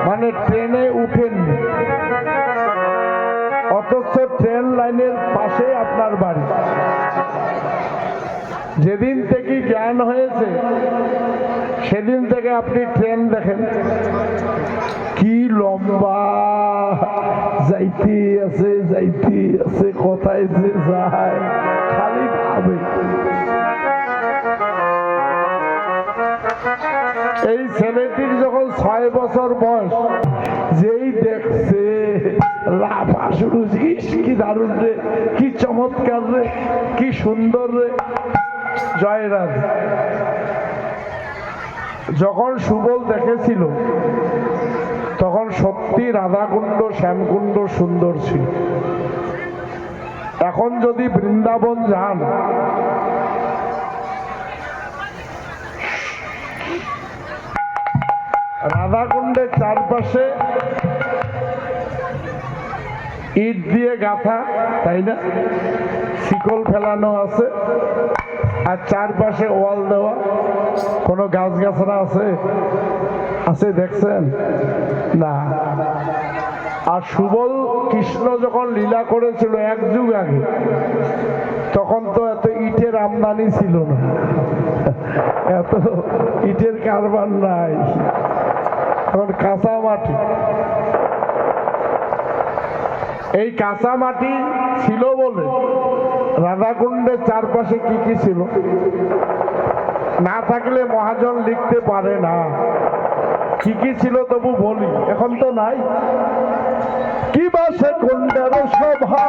মানে ট্রেনে উঠেননি, অথচ ট্রেন লাইনের পাশে আপনার বাড়ি, যেদিন থেকে জ্ঞান হয়েছে সেদিন থেকে আপনি ট্রেন দেখেন, কি লম্বা, যাইতে আছে যাইতে আছে, কোথায় যে যায় খালি ভাবে। এই ছেলেটির যখন 6 বছর বয়স, যেই দেখছে লাফা শুরু, কি দারুণ রে, কি চমৎকার রে, কি সুন্দর রে। জয়রাজ যখন সুবল দেখেছিল তখন সত্যি রাধাকুণ্ড শ্যামকুণ্ড সুন্দর ছিল। এখন যদি বৃন্দাবন যান, রাধাকুণ্ডের চারপাশে ইট দিয়ে গাঁথা, তাই না, শিকল ফেলানো আছে, আর চারপাশে ওয়াল দেওয়া। কোনো গাছ গাছরা আছে? আছে, দেখছেন না? আর সুবল কৃষ্ণ যখন লীলা করেছিল 1 যুগ আগে, তখন তো এত ইটের আমদানি ছিল না, এত ইটের কারবার নাই, এখন কাঁচা মাটি। এই কাঁচা মাটি ছিল বলে রাধাকুণ্ডের চারপাশে কি কি ছিল, না থাকলে মহাজন লিখতে পারে না। কি কি ছিল তবু বলি, এখন তো নাই। কি বা সে কুণ্ডের শোভা।